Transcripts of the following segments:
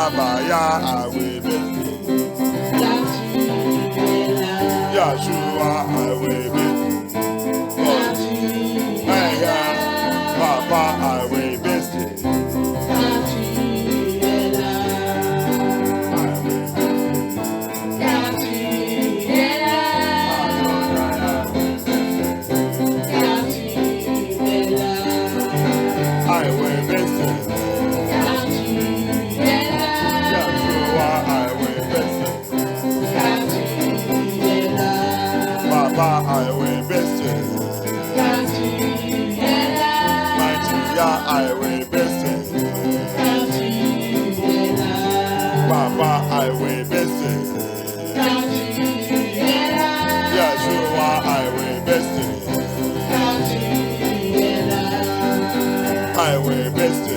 Abaya, I will be. Yeshua, I will be. Papa, I will be. I will best mighty I will best Baba I will best Yeshua I will best I will best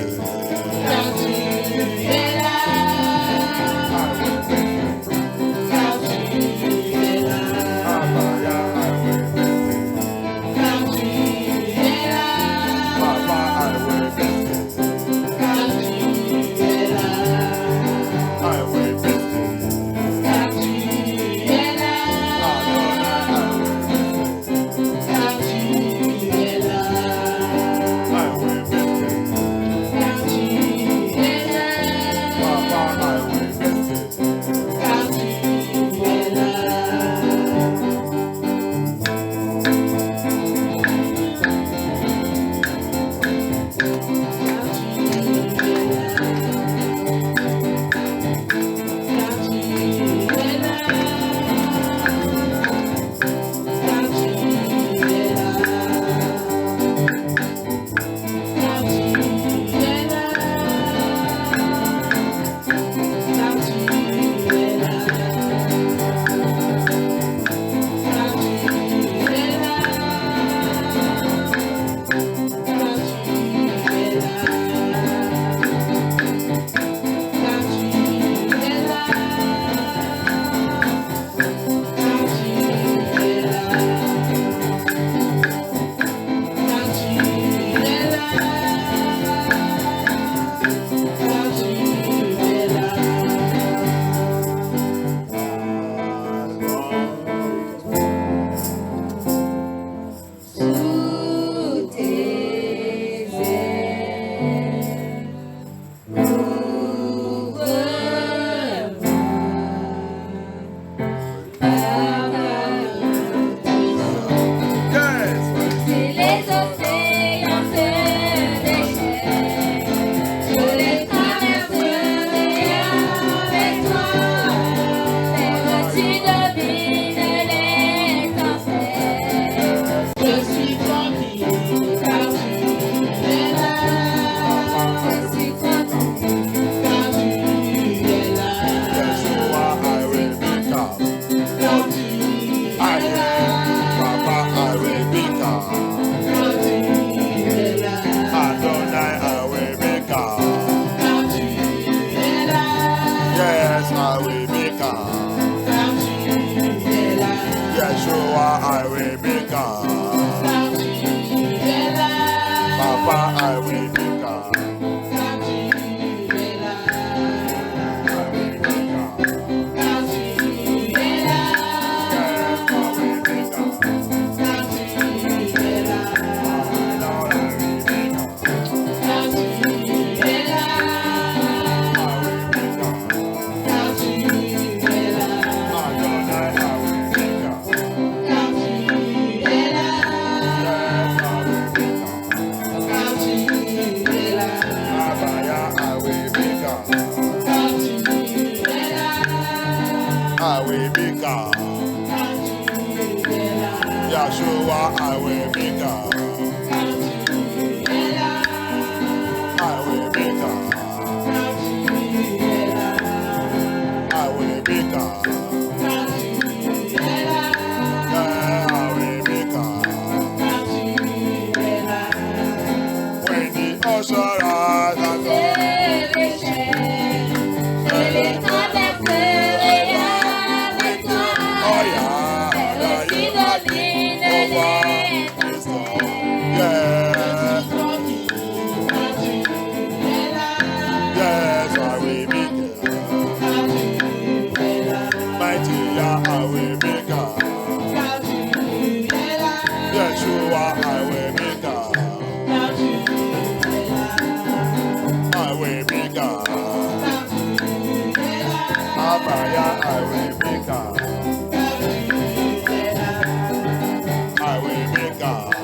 Yeshua, I will be God. Papa, I will be God. I will be God. Yeshua, I will be God. I will be God. I will be God. Yeah, I will be God. When the usher has yes, I will be there. will be God. Abaya, I will be God. I will be God.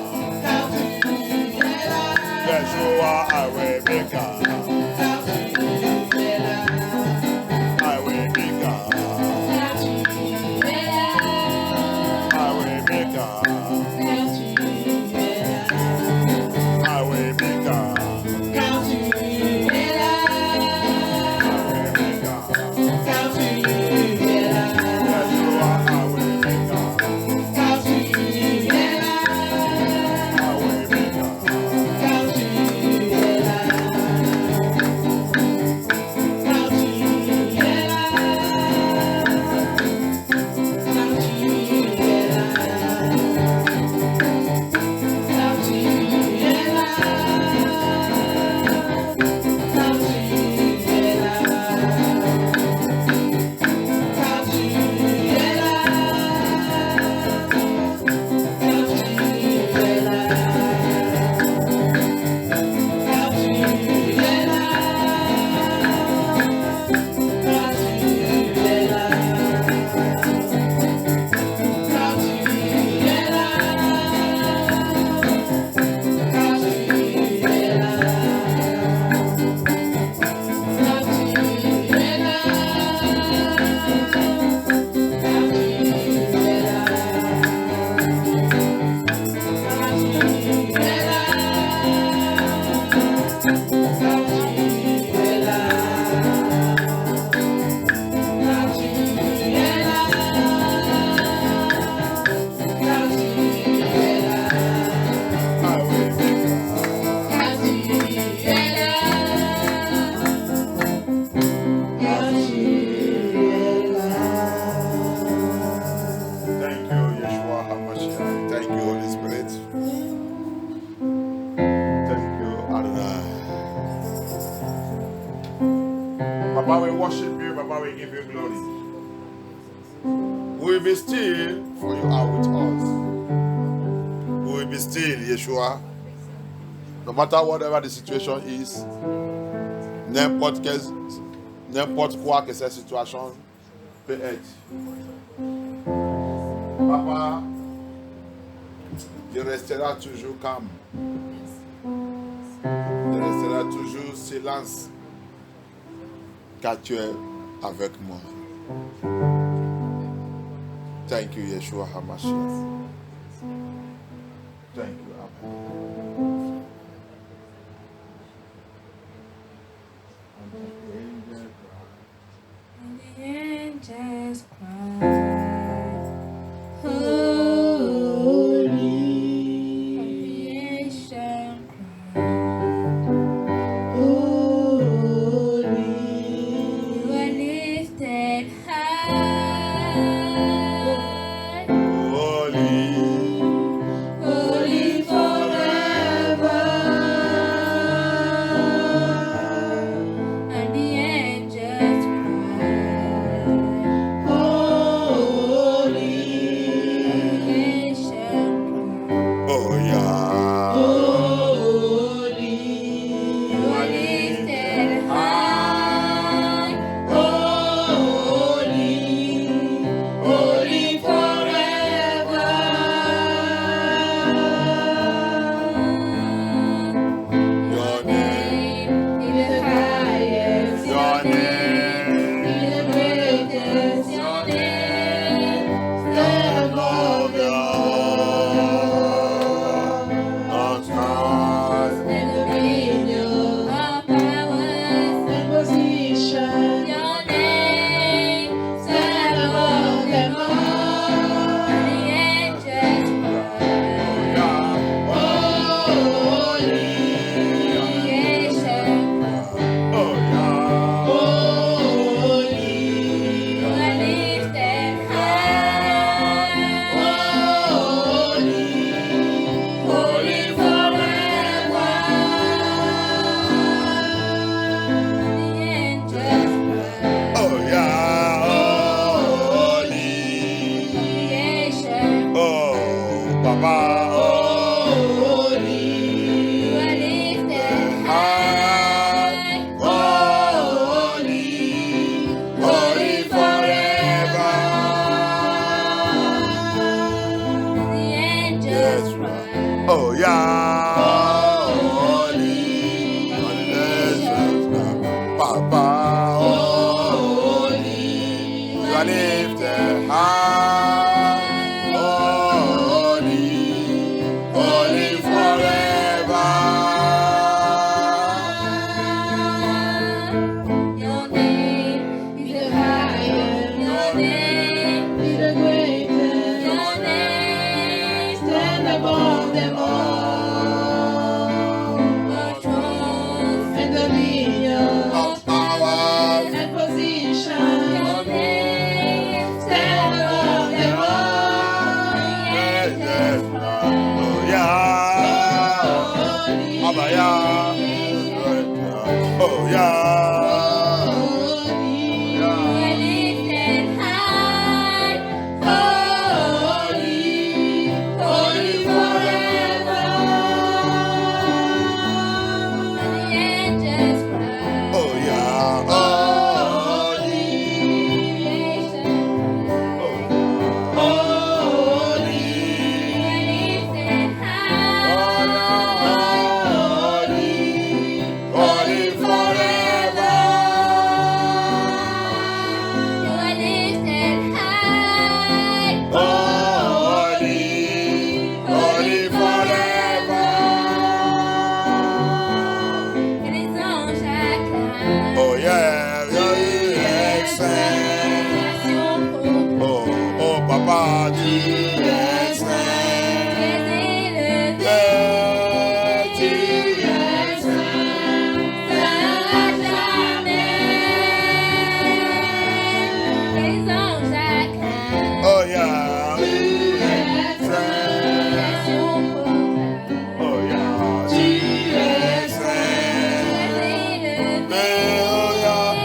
Yeshua, I will be God. I will be God. I will be God. I will be God. Baba, we worship you. Baba, we give you glory. We will be still, for you are with us. We will be still, Yeshua. No matter whatever the situation is, n'importe quoi que cette situation peut être. Papa, tu resteras toujours calme. Tu resteras toujours silence. Car tu es avec moi. Thank you, Yeshua HaMashiach. Thank you, Abba. And the angels cry, holy. Creation cry, holy. You are lifted high, Holy, holy forever. And the Papa, holy, you are lifted high, holy, holy forever. Your name is the highest. Your name is the greatest. Your name stands above them all. Your throne and dominion Of power, and position. Your name stands above them all. yes, yes, oh yeah, Abba, yeah, oh yeah, oh yeah, holy forever. Holy, holy forever. Oh yeah, very excellent. Oh Papa, tu excellent. Yeah, tu oh yeah, tu excellent. Oh yeah, tu excellent. Oh yeah,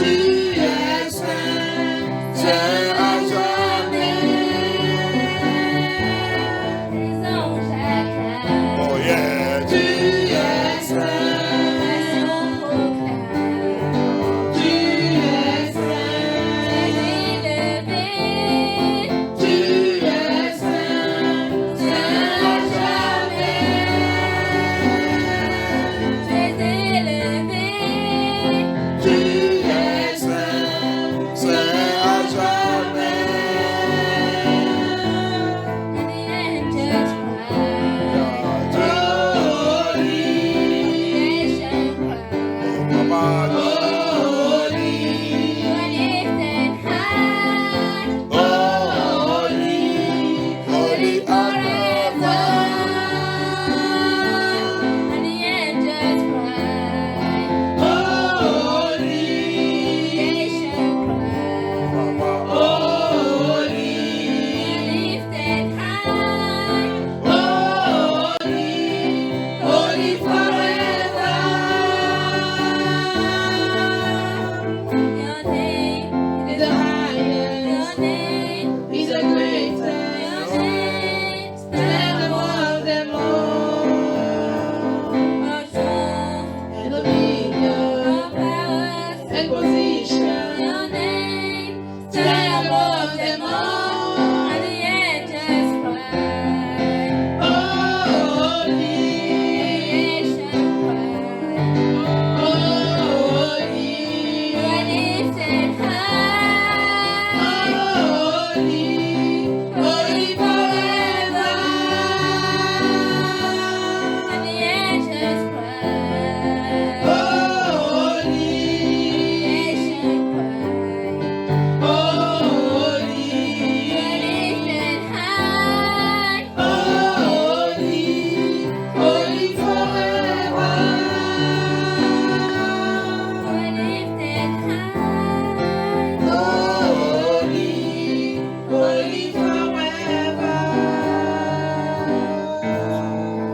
tu c'est à jamais. Oh yeah, tu c'est à jamais.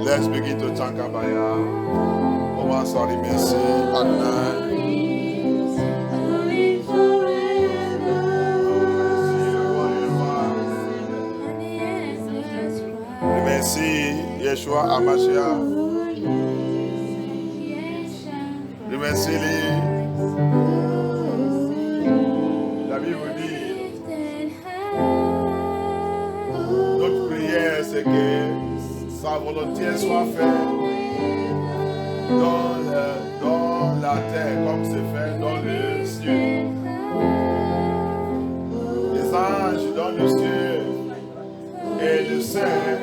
Let's begin to thank Abaya. On va s'en remercier, Adonai. Remercie Yeshua Amashia. Remercie-les. La Bible dit c'est que sa volonté soit faite dans la terre comme c'est fait dans le ciel. Les anges dans le ciel et les saints,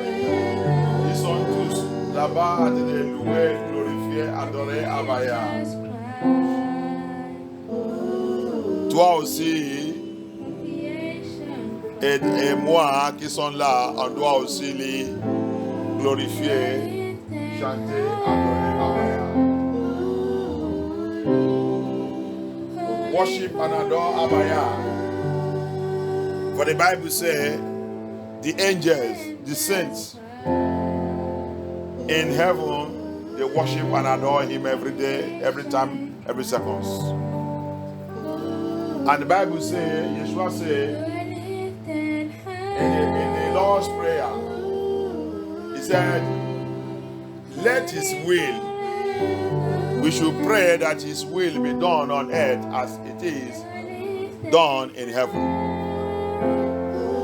ils sont tous là-bas à te louer, glorifier, adorer Abaya. Toi aussi et moi qui sont là, on doit aussi les glorifier, chanter, adorer Abaya. Worship and adore Abaya. For the Bible says, the angels, the saints in heaven, they worship and adore him every day, every time, every second. And the Bible says, Yeshua said, in the Lord's Prayer, he said, let his will, we should pray that his will be done on earth as it is done in heaven.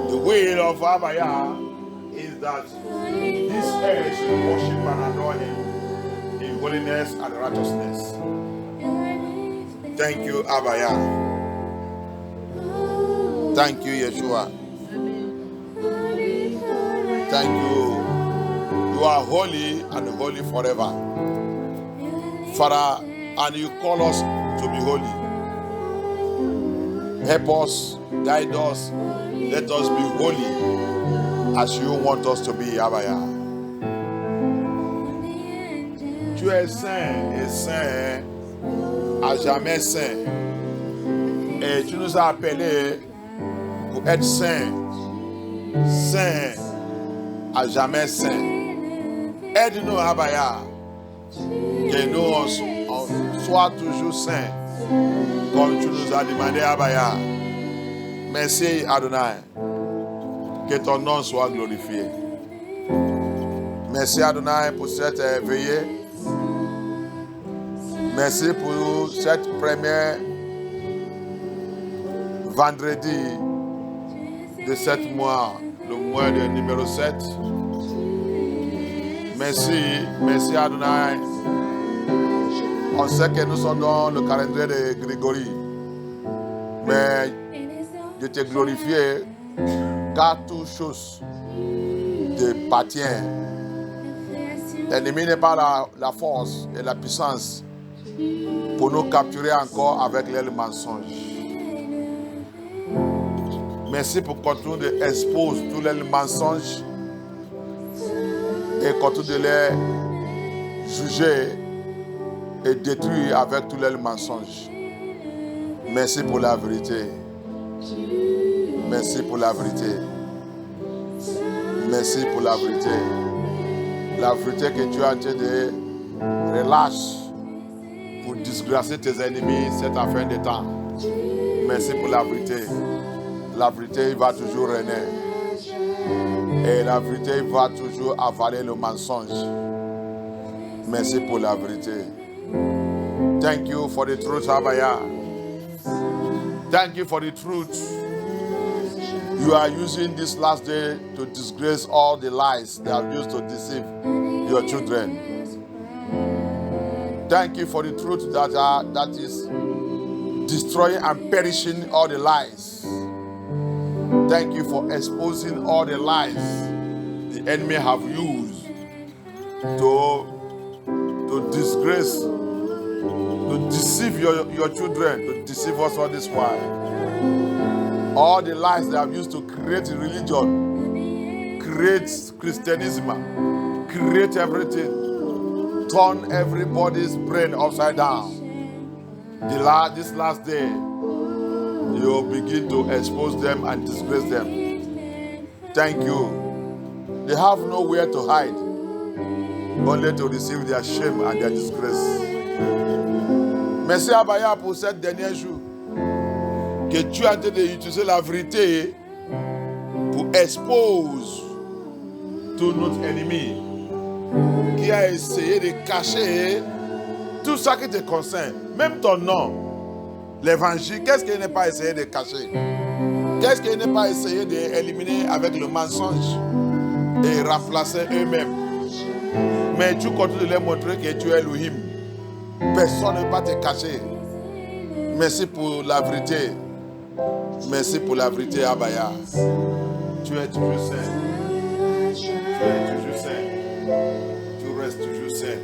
The will of Abaya is that this earth should worship and adore him in holiness and righteousness. Thank you, Abaya. Thank you, Yeshua. Thank you. You are holy and holy forever. Father, and you call us to be holy. Help us, guide us, let us be holy as you want us to be, Abaya. Tu es saint et saint, à jamais saint. Et tu nous as appelés pour être saint, saint, à jamais saint. Aide-nous, Abaya, que nous on soit toujours saints, comme tu nous as demandé, Abaya. Merci, Adonai. Que ton nom soit glorifié. Merci, Adonai, pour cette veillée. Merci pour cette première vendredi de 7 mois, le mois de numéro 7. Merci Adonai. On sait que nous sommes dans le calendrier de Grégory, mais je te glorifie car toute chose te appartient. L'ennemi n'est pas la force et la puissance pour nous capturer encore avec les mensonges. Merci pour continuer d'exposer tous les mensonges et continuer de les juger et détruire avec tous les mensonges. Merci pour la vérité. Merci pour la vérité. Merci pour la vérité. La vérité que tu as en train de relâcher pour disgracer tes ennemis cette fin de temps. Merci pour la vérité. La vérité va toujours régner. Et la vérité va toujours avaler le mensonge. Merci pour la vérité. Thank you for the truth, Abaya. Thank you for the truth. You are using this last day to disgrace all the lies they have used to deceive your children. Thank you for the truth that is destroying and perishing all the lies. Thank you for exposing all the lies the enemy have used to disgrace, to deceive your children, to deceive us all this while. All the lies they have used to create religion, create Christianism, create everything, turn everybody's brain upside down. This last day, you begin to expose them and disgrace them. Thank you. They have nowhere to hide, only to receive their shame and their disgrace. Merci Abaya pour cette dernière jour que tu as en train d'utiliser la vérité pour exposer tout notre ennemi qui a essayé de cacher tout ça qui te concerne, même ton nom. L'évangile, qu'est-ce qu'il n'est pas essayé de cacher? Qu'est-ce qu'il n'est pas essayé d'éliminer avec le mensonge? et remplacer eux-mêmes. Mais tu continues de leur montrer que tu es Elohim. Personne ne va te cacher. Merci pour la vérité. Merci pour la vérité, Abaya. Tu es toujours saint. Tu es toujours saint. Tu restes toujours saint.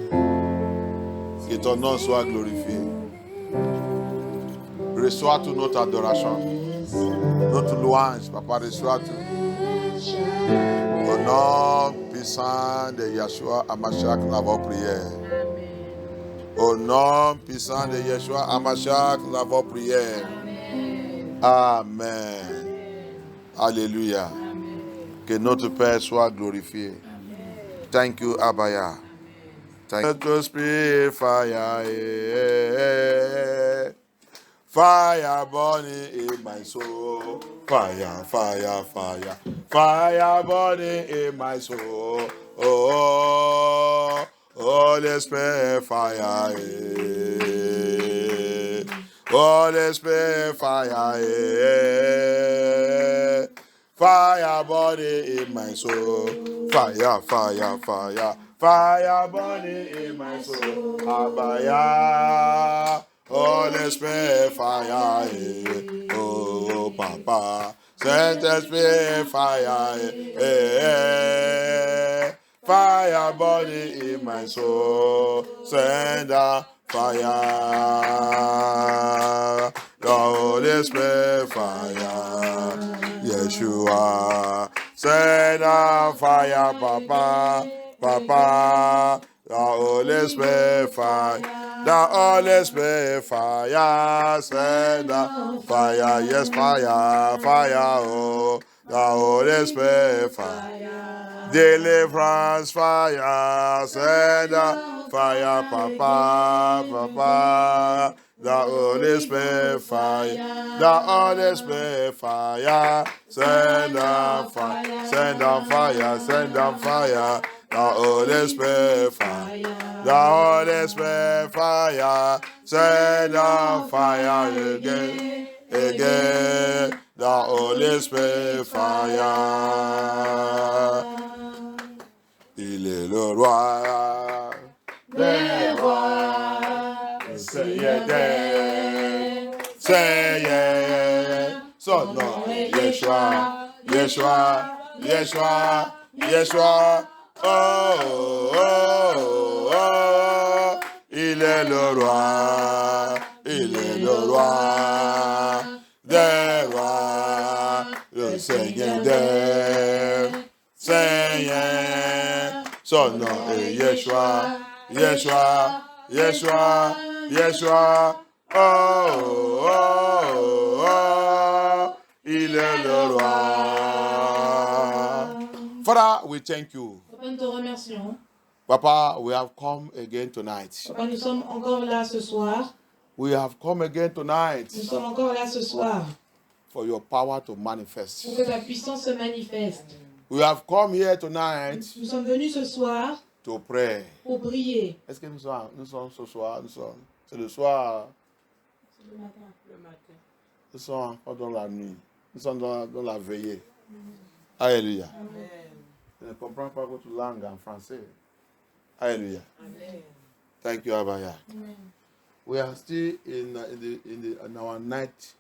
Que ton nom soit glorifié. Reçois toute notre adoration. Notre louange, Papa, reçois tout. Au nom puissant de Yeshua Hamashiach, nous avons prié. Au nom puissant de Yeshua Hamashiach, nous avons prié. Amen. Alléluia. Que notre Père soit glorifié. Thank you, Abaya. Thank you. Let us pray, fire. Fire burning in my soul. Fire, fire, fire. Fire burning in my soul. Oh, Holy Spirit, fire. Holy Spirit, fire. Fire burning in my soul. Fire, fire, fire. Fire burning in my soul. Abaya. Holy Spirit, fire. Oh, Papa. Saint Spirit, fire. Fire burning in my soul. Send a fire. The Holy Spirit, fire. Yeshua. Send a fire, Papa. Papa. The Holy Spirit, fire. The Holy Spirit, fire, send the fire, yes, fire, fire, oh, the Holy Spirit, fire, deliverance, fire, send the fire, Papa, Papa, the Holy Spirit, fire, the Holy Spirit, fire, send the fire, send the fire, send the fire. The Holy Spirit fire, the Holy Spirit fire, send the fire again, again, the Holy Spirit fire. Il est le roi des rois, le Seigneur des Seigneurs, son nom est Yeshua, Yeshua, Yeshua, Yeshua. Oh, oh, oh, oh, il est le roi, il est le roi des rois, le Seigneur des Seigneurs. Son nom est Yeshua, Yeshua, Yeshua, Yeshua. Oh, oh, oh, oh, il est le roi. Father, we thank you. Papa, nous te remercions. Papa, we have come again tonight. Papa, nous sommes encore là ce soir. We have come again tonight Nous sommes encore là ce soir for your power to manifest. pour que ta puissance se manifeste. We have come here tonight Nous sommes venus ce soir to pray. pour prier. Est-ce que nous sommes ce soir, c'est le soir, C'est le matin. nous sommes encore dans la nuit, nous sommes dans la veillée. Alléluia. Amen. Je ne comprends pas votre langue en français. Alléluia. Amen. Thank you, Abaya. Amen. We are still in our night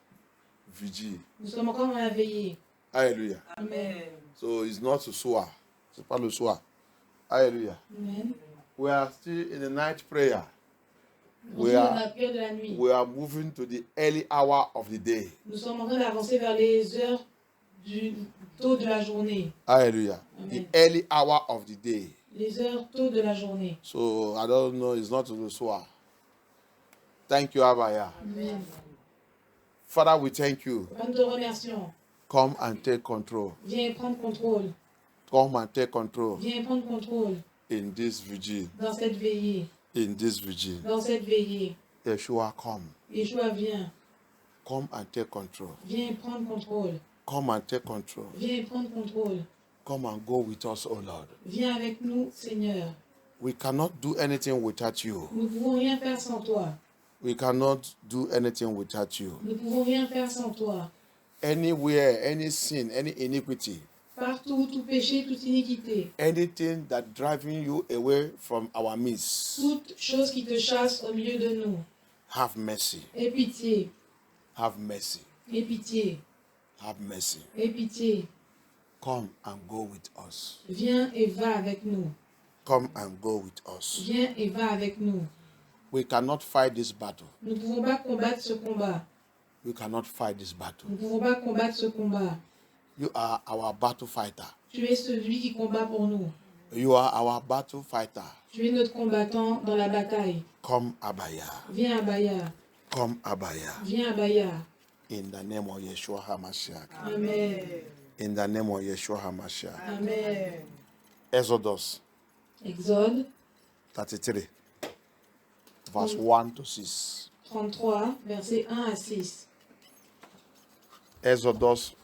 vigil. Nous sommes encore dans la veillée. Alléluia. Amen. So it's not the soir. C'est pas le soir. Alléluia. Amen. We are still in the night prayer. Nous sommes dans la prière de la nuit. We are moving to the early hour of the day. Nous sommes en train d'avancer vers les heures du tôt de la journée. Hallelujah. Amen. The early hour of the day. Les heures tôt de la journée. So I don't know, it's not the soir. Thank you, Abaya. Amen. Father, we thank you. Papa, nous te remercions. Come and take control. Viens prendre contrôle. Come and take control Viens prendre contrôle in this vigil. dans cette veillée. In this vigil. Dans cette veillée. Yeshua, come. Yeshua, viens. Come and take control. Viens prendre contrôle. Come and take control. Viens prendre contrôle. Come and go with us, O Lord. Viens avec nous, Seigneur. We cannot do anything without you. Nous ne pouvons rien faire sans toi. We cannot do anything without you. Nous ne pouvons rien faire sans toi. Anywhere, any sin, any iniquity, Partout, tout péché, toute iniquité. Anything that driving you away from our midst, Toute chose qui te chasse au milieu de nous. have mercy, Aie pitié. have mercy, Aie pitié. have mercy. Aie pitié. Come and go with us. Viens et va avec nous. Come and go with us. Viens et va avec nous. We cannot fight this battle. Nous ne pouvons pas combattre ce combat. We cannot fight this battle. Nous ne pouvons pas combattre ce combat. You are our battle fighter. Tu es celui qui combat pour nous. You are our battle fighter. Tu es notre combattant dans la bataille. Come, Abaya. Viens Abaya. Come, Abaya. Viens Abaya. In the name of Yeshua HaMashiach. Amen. In the name of Yeshua HaMashiach. Amen. Exodus Exode 33, verse 1 to 6. 33, versets 1 à 6. Exodus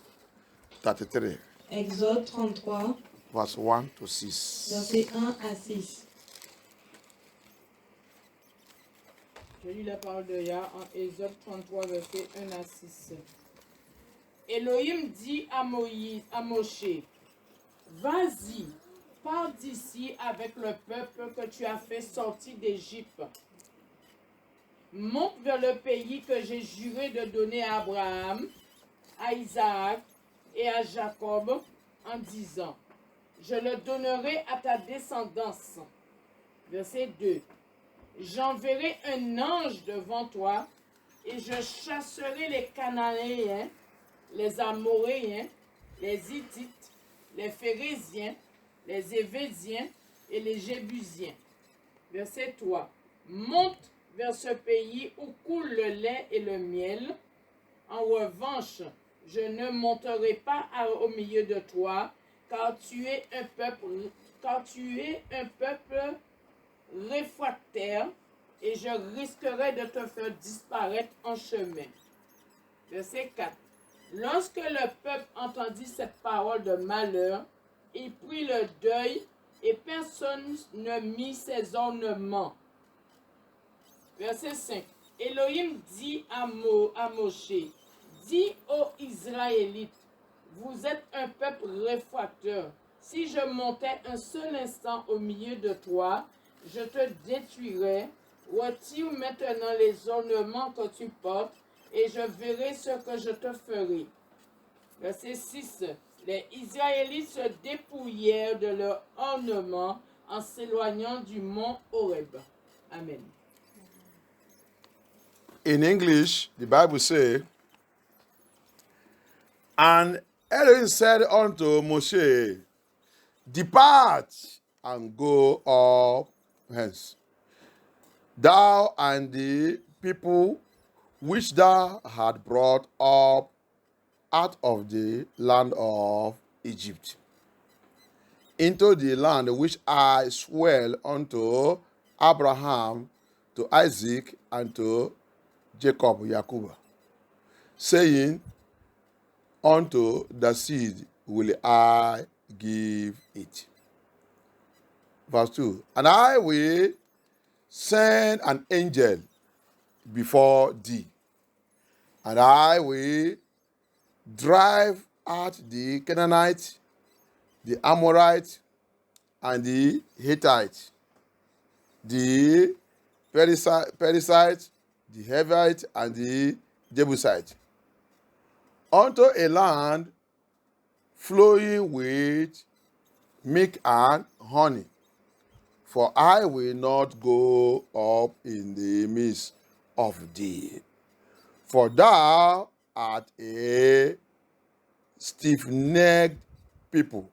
33, Exode 33, verse 1 to 6. versets 1 à 6. Je lis la parole de Yah en Exode 33, versets 1 à 6. Elohim dit à Moïse, à Moshe, vas-y, pars d'ici avec le peuple que tu as fait sortir d'Égypte. Monte vers le pays que j'ai juré de donner à Abraham, à Isaac et à Jacob en disant, je le donnerai à ta descendance. Verset 2. J'enverrai un ange devant toi et je chasserai les Cananéens, les Amoréens, les Hittites, les Phérésiens, les Évésiens et les Jébusiens. Verset 3. Monte vers ce pays où coule le lait et le miel. En revanche, je ne monterai pas au milieu de toi, car tu es un peuple réfractaire, et je risquerai de te faire disparaître en chemin. Verset 4. Lorsque le peuple entendit cette parole de malheur, il prit le deuil et personne ne mit ses ornements. Verset 5. Elohim dit à Moshe, dis aux Israélites, vous êtes un peuple réfractaire. Si je montais un seul instant au milieu de toi, je te détruirais. Retire maintenant les ornements que tu portes et je verrai ce que je te ferai. Verset 6. Les Israélites se dépouillèrent de leurs ornements en s'éloignant du mont Horeb. Amen. In English, the Bible says, and Elohim said unto Moshe, depart and go up hence, thou and the people which thou had brought up out of the land of Egypt, into the land which I swore unto Abraham, to Isaac, and to Jacob, Jacob, saying, unto the seed will I give it. Verse 2. And I will send an angel before thee, and I will drive out the Canaanite, the Amorite, and the Hittite, the Perizzite, the Hivite, and the Jebusite, unto a land flowing with milk and honey. For I will not go up in the midst of thee, for thou art a stiff-necked people,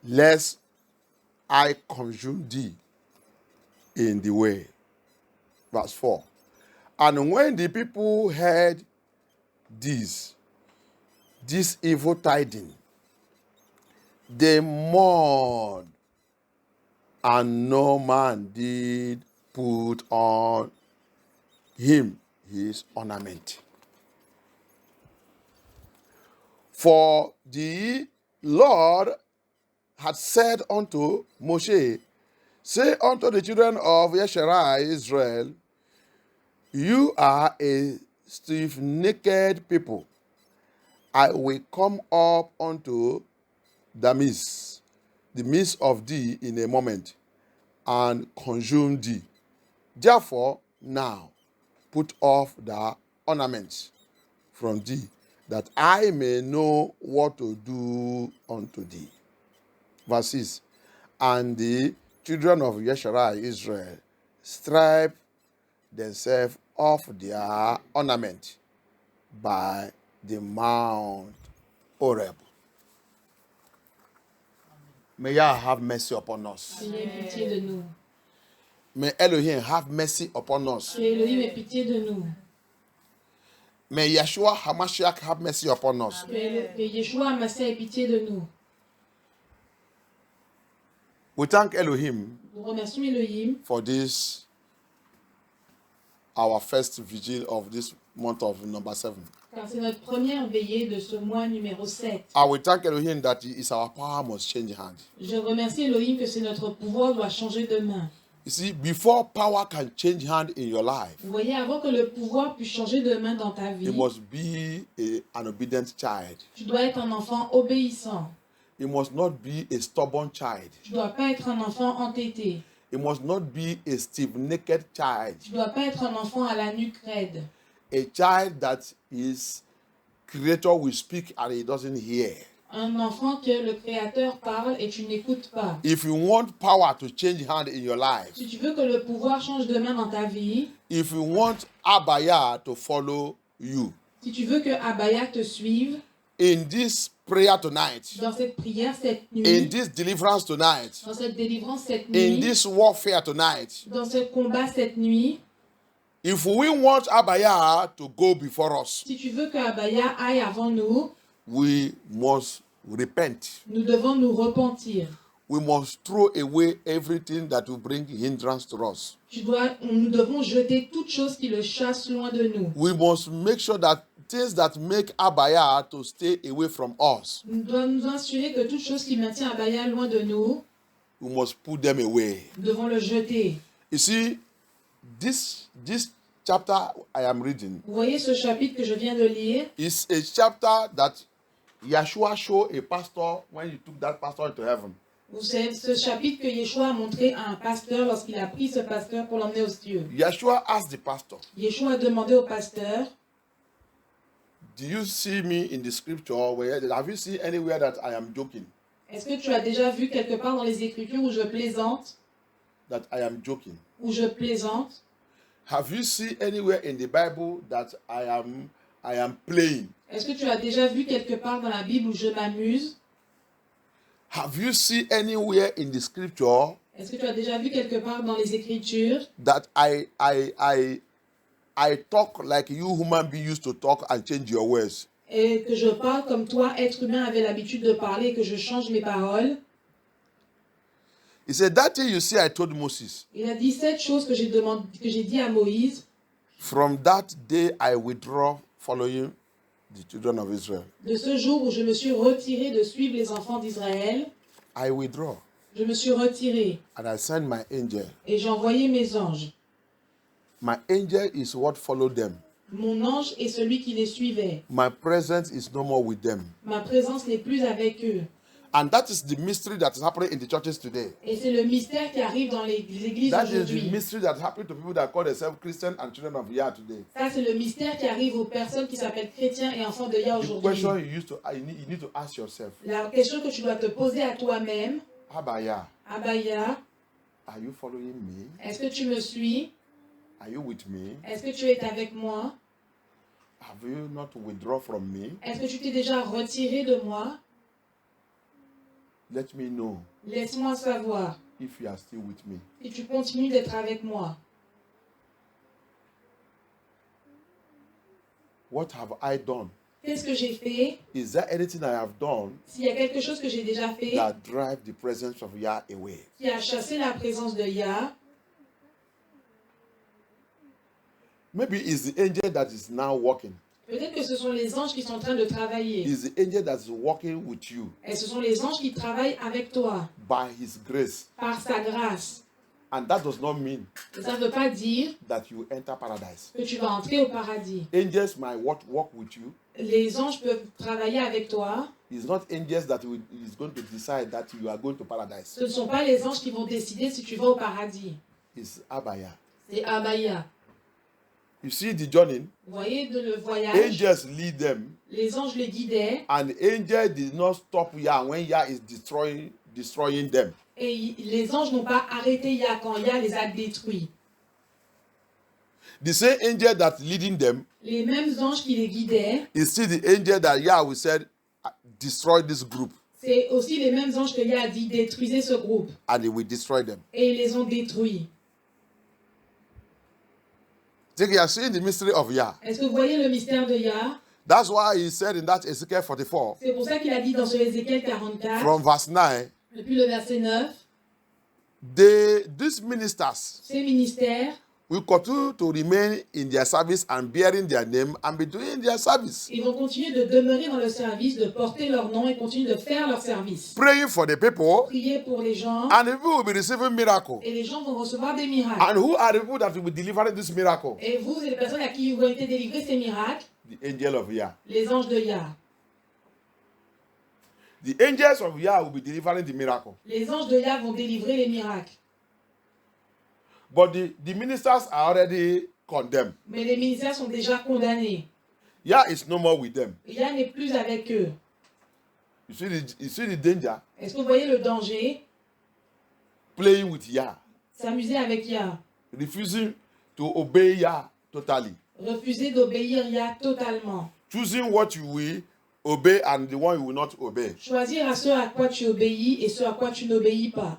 lest I consume thee in the way. Verse 4. And when the people heard this evil tidings, they mourned, and no man did put on him his ornament. For the Lord had said unto Moshe, say unto the children of Yesharai, Israel, you are a stiff-necked people, I will come up unto the midst of thee in a moment, and consume thee. Therefore, now put off the ornaments from thee, that I may know what to do unto thee. Verse 6. And the children of Yeshua Israel stripe themselves of their ornament by the Mount Horeb. May Yah have mercy upon us. Seigneur, aie pitié de nous. May Elohim have mercy upon us. Que Elohim ait pitié de nous. May Yeshua HaMashiach have mercy upon us. Que Yeshua Hamashiach ait pitié de nous. We thank Elohim Nous remercions Elohim for this, our first vigil of this month of number 7. car c'est notre première veillée de ce mois numéro 7. I will thank Elohim that it is our power must change hand. Je remercie Elohim que c'est notre pouvoir doit changer de main. You see, before power can change hand in your life, Vous voyez, avant que le pouvoir puisse changer de main dans ta vie, you must be an obedient child. tu dois être un enfant obéissant. You must not be a stubborn child. Tu ne dois pas être un enfant entêté. You must not be a stiff-necked child. Tu ne dois pas être un enfant à la nuque raide. A child that his creator will speak and he doesn't hear. Un enfant que le Créateur parle et tu n'écoutes pas. If you want power to change hand in your life, Si tu veux que le pouvoir change de main dans ta vie, if you want Abaya to follow you, si tu veux que Abaya te suive, in this prayer tonight, dans cette prière cette in nuit, this deliverance tonight, dans cette délivrance cette in nuit, this warfare tonight, dans ce combat cette nuit, if we want Abaya to go before us, si tu veux que Abaya aille avant nous, we must repent. nous devons nous repentir. We must throw away everything that will bring hindrance to us. Nous devons jeter toute chose qui le chasse loin de nous. We must make sure that things that make Abaya to stay away from us, Nous devons nous assurer que toute chose qui maintient Abaya loin de nous, we must put them away. nous devons le jeter. You see, this chapter I am reading Vous voyez ce chapitre que je viens de lire, is a chapter that Yeshua showed a pastor when he took that pastor into heaven. c'est ce chapitre que Yeshua a montré à un pasteur lorsqu'il a pris ce pasteur pour l'emmener aux cieux. Yeshua asked the pastor, Yeshua a demandé au pasteur, do you see me in the scripture? Have you seen anywhere that I am joking? est-ce que tu as déjà vu quelque part dans les Écritures où je plaisante, That I am joking? où je plaisante? Have you seen anywhere in the Bible that I am playing? Est-ce que tu as déjà vu quelque part dans la Bible où je m'amuse? Have you seen anywhere in the scripture Est-ce que tu as déjà vu quelque part dans les Écritures that I talk like you human being used to talk and change your words? et que je parle comme toi, être humain, avait l'habitude de parler et que je change mes paroles? He said, that thing you see I told Moses, Il a dit cette chose que j'ai dit à Moïse. from that day I withdraw following the children of Israel. De ce jour où je me suis retiré de suivre les enfants d'Israël, I withdraw. je me suis retiré And I send my angel. et j'ai envoyé mes anges. My angel is what followed them. Mon ange est celui qui les suivait. My presence is no more with them. Ma présence n'est plus avec eux. And that is the mystery that is happening in the churches today. Et c'est le mystère qui arrive dans les églises That is the aujourd'hui. mystery that's happening to people that call themselves Christian and children of Yah today. Ça, c'est le mystère qui arrive aux personnes qui s'appellent chrétiens et enfants de Yah The aujourd'hui. question you need to ask yourself, La question que tu dois te poser à toi-même, Abaya, Abaya, are you following me? est-ce que tu me suis? Are you with me? Est-ce que tu es avec moi? Have you not withdrawn from me? Est-ce que tu t'es déjà retiré de moi? Let me know Laisse-moi savoir if you are still with me. si tu continues d'être avec moi. What have I done? Qu'est-ce que j'ai fait? Is there anything I have done S'il y a quelque chose que j'ai déjà fait that drive the presence of Yah away? qui a chassé la présence de Yah, Maybe it's the angel that is now working. peut-être que ce sont les anges qui sont en train de travailler. It's the angel that is working with you Et ce sont les anges qui travaillent avec toi by his grace. par sa grâce. And that does not mean Et ça ne veut pas dire that you enter paradise. que tu vas entrer au paradis. Angels might work with you, les anges peuvent travailler avec toi. It's not angels that is going to decide that you are going to paradise. Ce ne sont pas les anges qui vont décider si tu vas au paradis. It's Abaya. C'est Abaya. You see the journey? Vous voyez le voyage, Angels lead them, les anges les guidaient and angel did not stop Yah when Yah is destroying them. et les anges n'ont pas arrêté Yah quand Yah les a détruits. The same angel that leading them Les mêmes anges qui les guidaient, is still the angel that Yahweh said, destroy this group, c'est aussi les mêmes anges que Yah a dit détruisez ce groupe. and he will destroy them. Et ils les ont détruits. Think you are seeing the mystery of Yah. Est-ce que vous voyez le mystère de Yah? That's why he said in that Ezekiel 44, C'est pour ça qu'il a dit dans ce Ézéchiel 44, from verse 9, depuis le verset 9, these ministers ces ministères, will continue to remain in their service and bearing their name and be doing their service, ils vont continuer de demeurer dans le service, de porter leur nom et continuer de faire leur service. praying for the people, Prier pour les gens and the people will be receiving miracles. et les gens vont recevoir des miracles. And who are the people that will be delivering this miracle? Et vous, c'est les personnes à qui ont été délivrés ces miracles, The angel of Yah. les anges de Yah. The angels of Yah will be delivering the miracle. Les anges de Yah vont délivrer les miracles. But the ministers are already condemned. Mais les ministères sont déjà condamnés. Yah is no more with them. Yah n'est plus avec eux. You see the danger? Est-ce que vous voyez le danger? Playing with Yah. S'amuser avec Yah. Refusing to obey Yah totally. Refuser d'obéir Yah totalement. Choosing what you will obey and the one you will not obey. Choisir à ce à quoi tu obéis et ce à quoi tu n'obéis pas.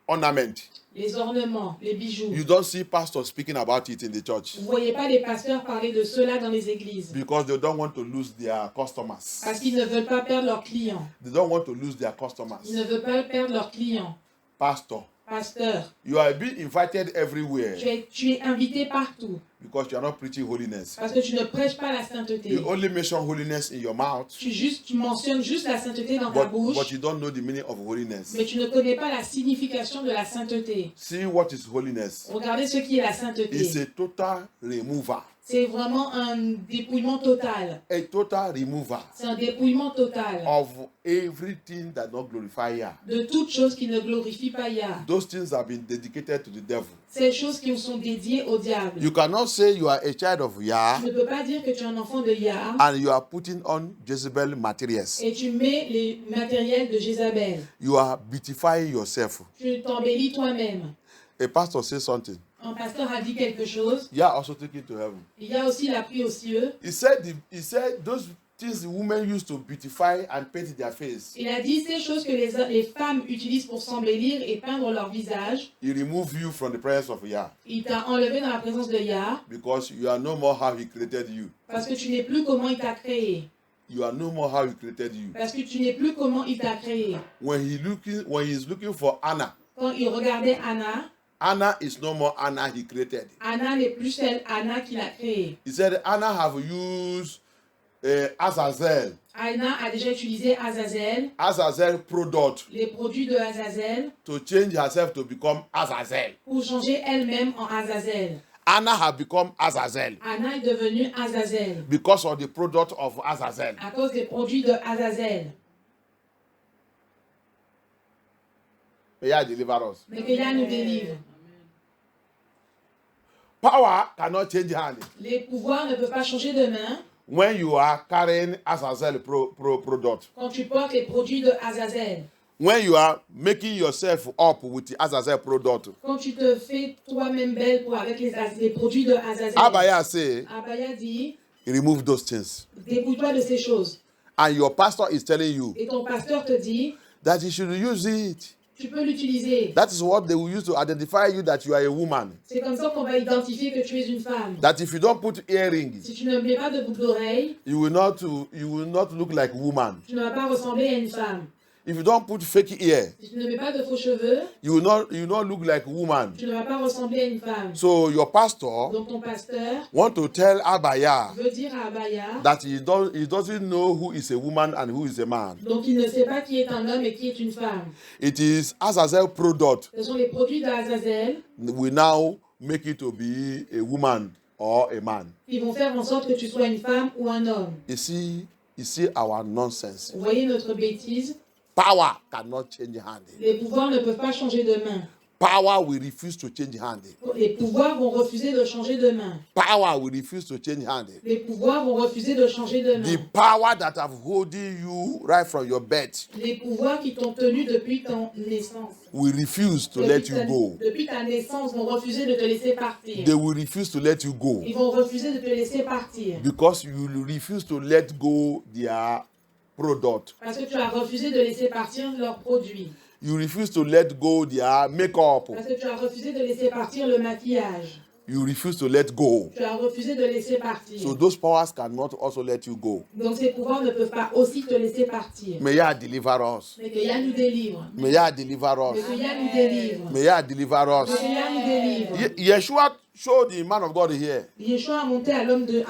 Ornament. Les ornements, les bijoux. You don't see pastors speaking about it in the church Vous ne voyez pas les pasteurs parler de cela dans les églises. because they don't want to lose their customers. Parce qu'ils ne veulent pas perdre leurs clients. They don't want to lose their customers. Ils ne veulent pas perdre leurs clients. Pastor, Pasteur, you are being invited everywhere tu es invité partout. because you are not preaching holiness. Parce que tu ne prêches pas la sainteté. You only mention holiness in your mouth, Tu mentionnes juste la sainteté dans ta but bouche, you don't know the meaning of holiness. mais tu ne connais pas la signification de la sainteté. See what is holiness. Regardez ce qui est la It's sainteté. a total remover. C'est vraiment un dépouillement total. A total remover C'est un dépouillement total of everything that don't glorify Yah. de toutes choses qui ne glorifient pas Yah. Those things have been dedicated to the devil. Ces choses qui sont dédiées au diable. You cannot say you are a child of Yah Tu ne peux pas dire que tu es un enfant de Yah and you are putting on Jezebel materials. et tu mets les matériels de Jézabel. You are beautifying yourself. Tu t'embellis toi-même. A pastor says something. Un pasteur a dit quelque chose. Yah also took it to heaven. Il y a aussi la pluie aux cieux. He said those things the women used to beautify and paint their face. Il a dit ces choses que les femmes utilisent pour s'embellir et peindre leur visage. He removed you from the presence of Yah Il t'a enlevé dans la présence de Yah because you are no more how he created you. parce que tu n'es plus comment il t'a créé. You are no more how he created you. Parce que tu n'es plus comment il t'a créé. When he's looking for Anna, Quand il regardait Anna, Anna is no more Anna he created. Anna n'est plus celle Anna qu'il a créée. He said Anna have used Azazel. Anna a déjà utilisé Azazel, Azazel product les produits de Azazel, to change herself to become Azazel. pour changer elle-même en Azazel. Anna have become Azazel Anna est devenue Azazel because of the product of Azazel. à cause des produits de Azazel. May Yah deliver us. Mais que Yah nous délivre. Power cannot change hand Les pouvoirs ne peuvent pas changer de main when you are carrying Azazel product. quand tu portes les produits de Azazel. When you are making yourself up with the Azazel product. Quand tu te fais toi-même belle avec les produits de Azazel. Abaya say, Abaya dit, remove those things. dépouille-toi de ces choses. And your pastor is telling you Et ton pasteur te dit, that you should use it. tu peux l'utiliser. That is what they will use to identify you that you are a woman. C'est comme ça qu'on va identifier que tu es une femme. That if you don't put earrings, Si tu ne mets pas de boucle d'oreille, you will not look like woman. tu ne vas pas ressembler à une femme. If you don't put fake ear, Si tu ne mets pas de faux cheveux, you will not look like woman. tu ne vas pas ressembler à une femme. So your pastor Donc ton pasteur want to tell Abaya veut dire à Abaya, that he doesn't know who is a woman and who is a man. donc il ne sait pas qui est un homme et qui est une femme. It is Azazel product Ce sont les produits d'Azazel will now make it to be a woman or a man. qui vont faire en sorte que tu sois une femme ou un homme. You see our nonsense. Vous voyez notre bêtise? Power cannot change hand. Les pouvoirs ne peuvent pas changer de main. Power will refuse to change hand. Les pouvoirs vont refuser de changer de main. Power will refuse to change hand. Les pouvoirs vont refuser de changer de The main. power that have holding you right from your birth Les pouvoirs qui t'ont tenu depuis ton naissance. will refuse to Depuis let ta- you go. Depuis ta naissance, vont refuser de te laisser partir. They will refuse to let you go Ils vont refuser de te laisser partir. because you refuse to let go their product. Parce que tu as refusé de laisser partir leurs produits. You refuse to let go their makeup. Parce que tu as refusé de laisser partir le maquillage. You refuse to let go. Tu as refusé de laisser partir. So those powers cannot also let you go. Donc ces pouvoirs ne peuvent pas aussi te laisser partir. May Yah deliver us. Mais que Yah nous délivre. May Yah deliver Mais us. que Yah nous délivre. May Yah deliver us. Mais que Yah nous délivre. Yeshua showed the man of God here. Yeshua a montré à l'homme de Dieu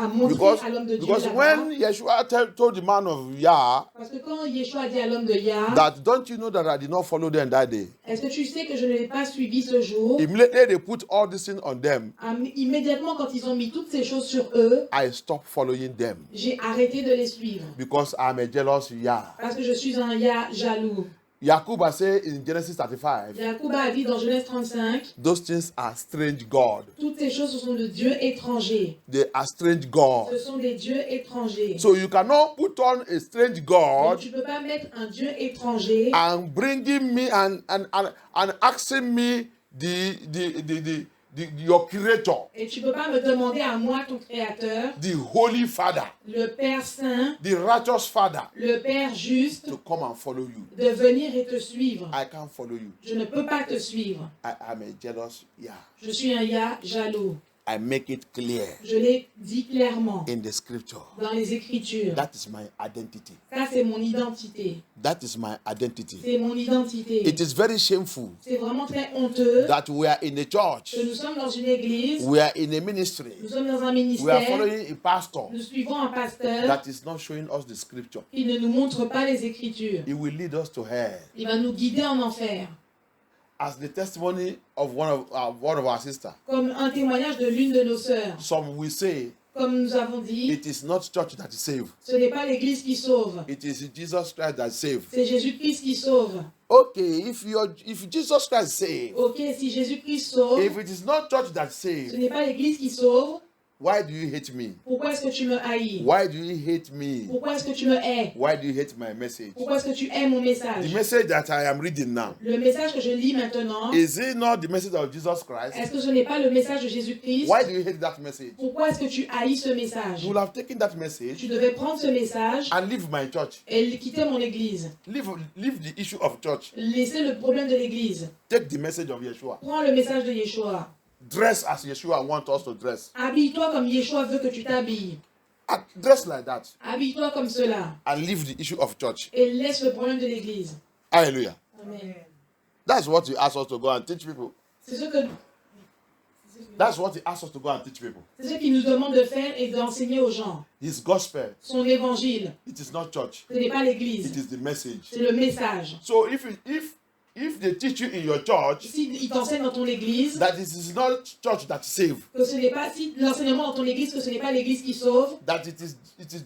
Because là-bas. when Yeshua told the man of Yah Parce que quand Yeshua a dit à l'homme de Yah, that don't you know that I did not follow them that day, est-ce que tu sais que je ne l'ai pas suivi ce jour? immediately they put all this thing on them. Immédiatement quand ils ont mis toutes ces choses sur eux, I stopped following them j'ai arrêté de les suivre. because I'm a jealous Yah. Parce que je suis un Yah jaloux. Jacob said in Genesis 35, Jacob a dit dans Genèse 35, those things are strange God. toutes ces choses ce sont de dieux étrangers. They are strange God. Ce sont des dieux étrangers. So you cannot put on a strange Donc, God tu ne peux pas mettre un dieu étranger and bringing me and asking me your creator, et tu ne peux pas me demander à moi, ton créateur, the holy Father, le Père saint, the righteous Father, le Père juste, to come and follow you. de venir et te suivre. I can't follow you. Je ne peux pas te suivre. I am a jealous Yah. Je suis un Yah jaloux. I make it clear Je l'ai dit clairement in the scripture. dans les Écritures. That is my identity. Ça, c'est mon identité. That is my identity. C'est mon identité. It is very shameful C'est vraiment très honteux that we are in a church, que nous sommes dans une église, we are in a ministry, nous sommes dans un we are ministère, following a pastor nous suivons un pasteur that is not showing us the scripture. qui ne nous montre pas les Écritures. It will lead us to hell. Il va nous guider en enfer. As the testimony of one of our sisters, Comme un témoignage de l'une de nos sœurs. some will say Comme nous avons dit, it is not church that is saved. ce n'est pas l'église qui sauve. It is Jesus Christ that saved. C'est Jésus-Christ qui sauve. Okay, if Jesus Christ saved, Ok, si Jésus-Christ sauve, if it is not church that ce saved, n'est pas l'église qui sauve, why do you hate me? pourquoi est-ce que tu me haïs? Why do you hate me? Pourquoi est-ce que tu me hais? Why do you hate my message? Pourquoi est-ce que tu hais mon The message? message that I am reading now, Le message que je lis maintenant, is it not the message of Jesus Christ? est-ce que ce n'est pas le message de Jésus-Christ? Why do you hate that message? Pourquoi est-ce que tu haïs ce message? You will have taken that message Tu devais prendre ce message and leave my church. et quitter mon église. Leave the issue of church. Laisser le problème de l'église. Take the message of Yeshua. Prends le message de Yeshua. Dress as Yeshua wants us to dress. Habille-toi comme Yeshua veut que tu t'habilles. Dress like that Habille-toi comme cela. and leave the issue of church. Et laisse le problème de l'église. Hallelujah. Amen. That's what he asked us to go and teach people. C'est ce que That's what he asked us to go and teach people. c'est ce qu'il nous demande de faire et d'enseigner aux gens. His gospel, Son évangile, it is not church. ce n'est pas l'église, It is the message. c'est le message. So if they teach you in your church Si il t'enseigne dans ton église, that it is not church that save, que ce n'est pas si l'enseignement dans ton église que ce n'est pas l'église qui sauve, that it is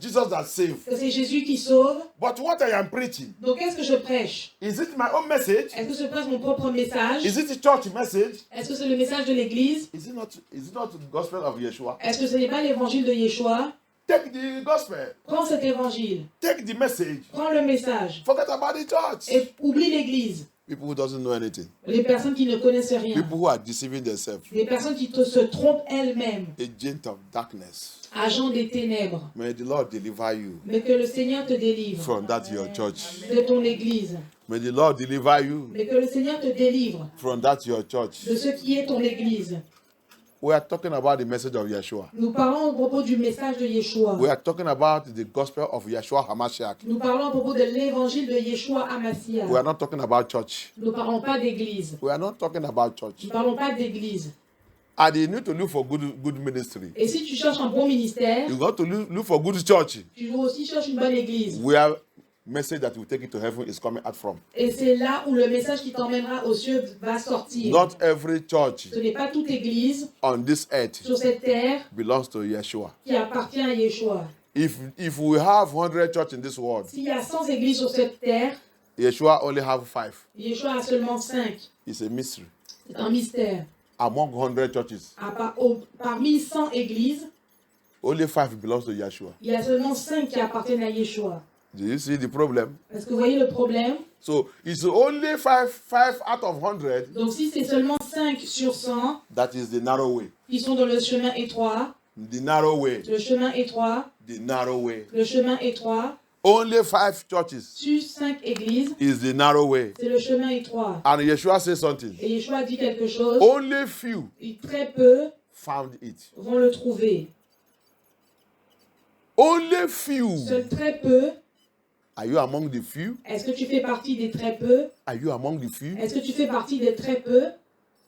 Jesus that save. que c'est Jésus qui sauve. But what I am preaching, Donc qu'est-ce que je prêche? is it my own message? Est-ce que je prêche mon propre message? Is it the church message? Est-ce que c'est le message de l'église? Is it not the gospel of Yeshua? Est-ce que ce n'est pas l'évangile de Yeshua? Take the gospel. Prends cet évangile, Take the message. prends le message Forget about the church. et oublie l'église. People who doesn't know anything. Les personnes qui ne connaissent rien, People who are deceiving themselves. des personnes qui se trompent elles-mêmes, Agent of darkness. agents des ténèbres. May the Lord deliver you Mais que le Seigneur te délivre from that your church. de ton église. May the Lord deliver you Mais que le Seigneur te délivre from that your church. de ce qui est ton église. We are talking about the message of Yeshua. Nous parlons à propos du message de Yeshua. We are talking about the gospel of Yeshua HaMashiach. Nous parlons à propos de l'évangile de Yeshua Hamashiach. We are not talking about church. Nous ne parlons pas d'église. We are not talking about church. Nous ne parlons pas d'église. And you need to look for good ministry. Et si tu cherches un bon ministère, You got to look for good church tu dois aussi chercher une bonne église. where message that will take you to heaven is coming out from. Et c'est là où le message qui t'emmènera aux cieux va sortir. Not every church Ce n'est pas toute église on this earth sur cette terre belongs to Yeshua. qui appartient à Yeshua. If we have 100 churches in this world, S'il y a 100 églises sur cette terre, Yeshua only have 5. Yeshua a seulement 5. It's a mystery. C'est un mystère. Among 100 churches, Parmi 100 églises, only 5 belongs to Yeshua. il y a seulement 5 qui appartiennent à Yeshua. Do you see the problem? Est-ce que vous voyez le problème? So it's only 5 out of 100 Donc si c'est seulement 5 sur 100 that is the narrow way. qui sont dans le chemin étroit, The narrow way. le chemin étroit, The narrow way. le chemin étroit, Only 5 churches sur 5 églises, is the narrow way. c'est le chemin étroit. And Yeshua says something. Et Yeshua dit quelque chose, Only few et très peu found it. vont le trouver. Only few. Seuls très peu. Are you among the few? Est-ce que tu fais partie des très peu? Are you among the few? Est-ce que tu fais partie des très peu?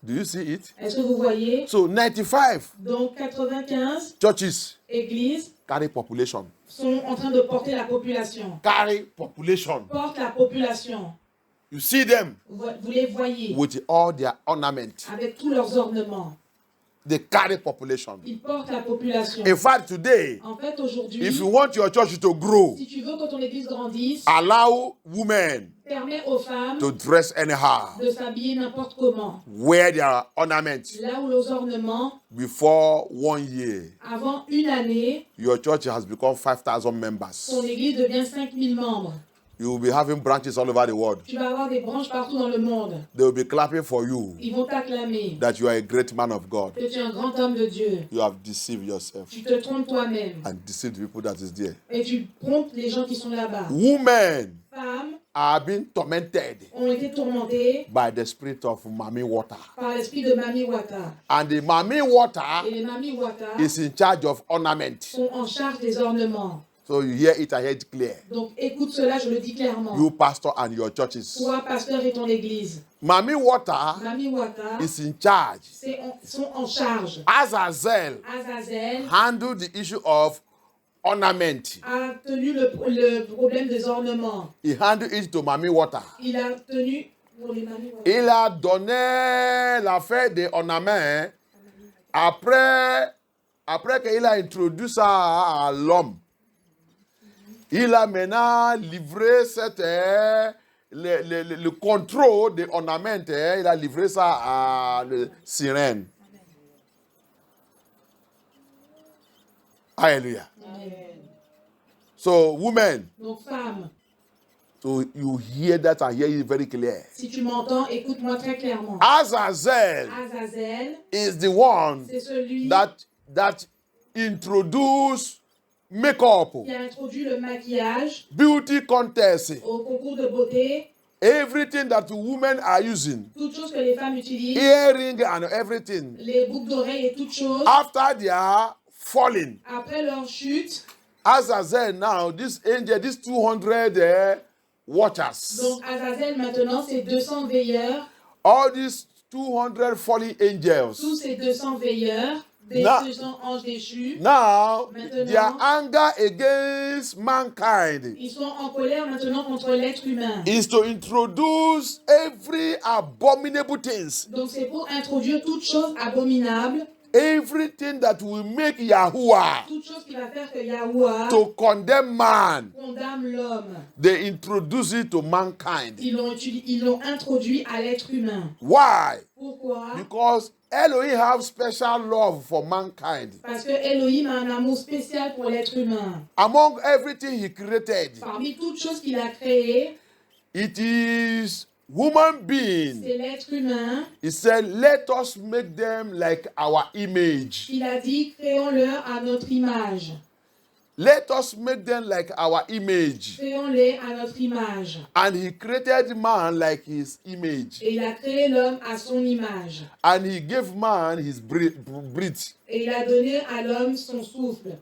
Do you see it? Est-ce que vous voyez? So 95 Donc 95 churches églises carry population. sont en train de porter la population. Carry population. Portent la population. You see them Vous les voyez with all their ornament. avec tous leurs ornements. They carry population. Ils portent la population. In fact, today, En fait, aujourd'hui, if you want your church to grow, si tu veux que ton église grandisse, allow women permets aux femmes to dress anyhow, de s'habiller n'importe comment. wear their ornaments. Là où les ornements, Before 1 year, avant une année, your church has become 5,000 members. ton église devient 5000 membres. You will be having branches all over the world. Tu vas avoir des branches partout dans le monde. They will be clapping for you Ils vont t'acclamer that you are a great man of God. que tu es un grand homme de Dieu. You have deceived yourself Tu te trompes toi-même and deceived the people that is there. et tu trompes les gens qui sont là-bas. Women Femmes are being tormented ont été tourmentées by the spirit of Mami Water. par l'esprit de Mami Wata. And the Mami Water Et les Mami Wata is in charge of ornament. sont en charge des ornements. So you hear it, I hear it clear. Donc écoute cela, je le dis clairement. You pastor and your churches. Toi, pasteur et ton église. Mami Water Mami Wata is in charge. sont en charge. Azazel Azazel handle the issue of ornament. a tenu le problème des ornements. He handled it to Mami Water. Il a tenu pour les Mami Wata. Il a donné l'affaire des ornements après qu'il a introduit ça à l'homme. Il a maintenant livré le contrôle des ornements, il a livré ça à la sirène. Alléluia. So, women, Donc femme, so you hear that, I hear it very clear. si tu m'entends, écoute-moi très clairement. Azazel Azazel, is the one c'est celui that introduced makeup, qui a introduit le maquillage beauty contest, au concours de beauté, everything that women are using, toutes choses que les femmes utilisent, earring and everything. les boucles d'oreilles et toutes choses. After they are falling, Après leur chute, Azazel now, this angel, these 200 watchers, donc Azazel maintenant, c'est 200 veilleurs, all these 200 falling angels, tous ces 200 veilleurs, des Now- 200 anges déchus, now Maintenant- their anger against mankind ils sont en colère maintenant contre l'être humain. is to introduce every abominable things, Donc c'est pour introduire toutes choses abominables, everything that will make Yahuwah toutes choses qui va faire que Yahuwah to condemn man. condamne l'homme. They introduce it to mankind. Ils l'ont introduit à l'être humain. Why? Pourquoi? Because Elohim have special love for mankind. Parce que Elohim a un amour spécial pour l'être humain. Among everything he created, Parmi toutes choses qu'il a créées, it is human being. c'est l'être humain. He said, let us make them like our image. Il a dit, créons-leur à notre image. Let us make them like our image. Créons-les à notre image. And he created man like his image. Et il a créé l'homme à son image. And he gave man his breath. Et il a donné à l'homme son souffle.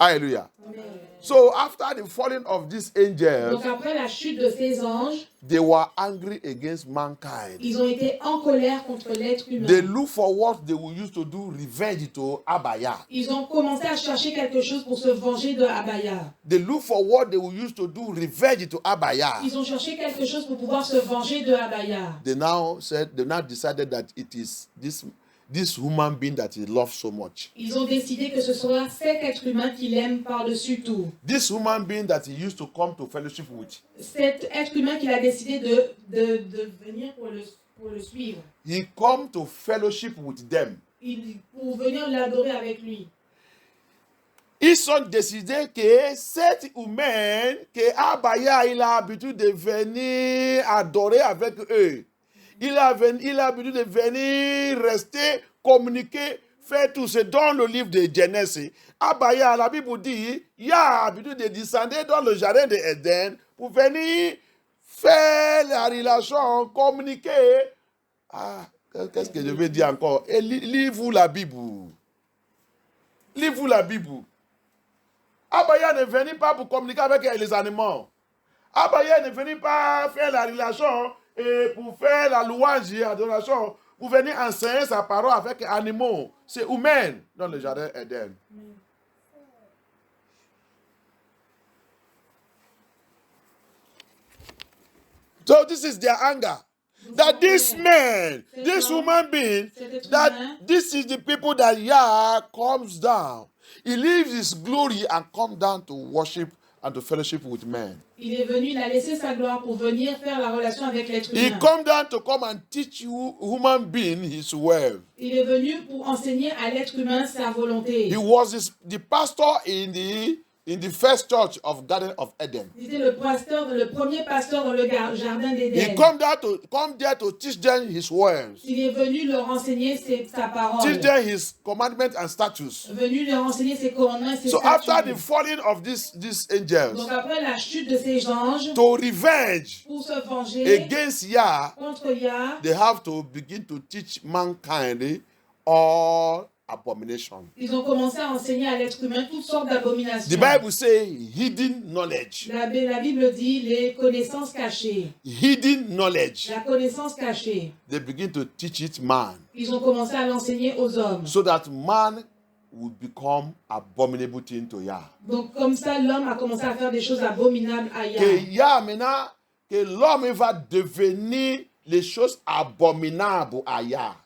Hallelujah. Amen. So after the falling of these angels, Donc après la chute de ces anges, they were angry against mankind. ils ont été en colère contre l'être humain. They look for what they will use to do revenge to Abaya. Ils ont commencé à chercher quelque chose pour se venger de Abaya. They look for what they will use to do revenge to Abaya. Ils ont cherché quelque chose pour pouvoir se venger de Abaya. They now decided that it is this human being that he loves so much. Ils ont décidé que ce sera cet être humain qu'il aime par-dessus tout. This human being that he used to come to fellowship with. Cet être humain qu'il a décidé de venir pour le suivre. He come to fellowship with them. Pour venir l'adorer avec lui. Ils ont décidé que cet humain, que Abaya, il a l'habitude de venir adorer avec eux. Il a l'habitude de venir rester, communiquer, faire tout. C'est dans le livre de Genèse. Abaya, la Bible dit, il a l'habitude de descendre dans le jardin d'Éden pour venir faire la relation, communiquer. Ah, qu'est-ce que je veux dire encore? Et lisez-vous la Bible. Lisez-vous la Bible. Abaya ne venait pas pour communiquer avec les animaux. Abaya ne venait pas faire la relation et pour faire la louange et l'adoration, pour venir enseigner sa parole avec les animaux. C'est humain dans le jardin Éden. So this is their anger. That this man, this human being, that this is the people that Yah comes down. He leaves his glory and comes down to worship and to fellowship with men. Il est venu, il a laissé sa gloire pour venir faire la relation avec l'être He humain. come down to come and teach you, human being, his word. Il est venu pour enseigner à l'être humain sa volonté. He was the pastor in the first church of Garden of Eden. Il était le premier pasteur dans le jardin He d'Éden. come there to teach them his words, Il est venu leur enseigner sa parole. teach them his commandments and statutes. Venu leur enseigner ses commandements et ses So statuts. after the falling of these angels, Donc après la chute de ces anges, to revenge pour se venger against Yah, contre Yah, they have to begin to teach mankind all abomination. ils ont commencé à enseigner à l'être humain toutes sortes d'abominations. The Bible says hidden knowledge. La Bible dit les connaissances cachées. Hidden knowledge. La connaissance cachée. They begin to teach it man, Ils ont commencé à l'enseigner aux hommes. so that man will become abominable thing to Yah. Donc comme ça, l'homme a commencé à faire des choses abominables à Yah. Que Yah maintenant, que l'homme va devenir les choses abominables à Yah.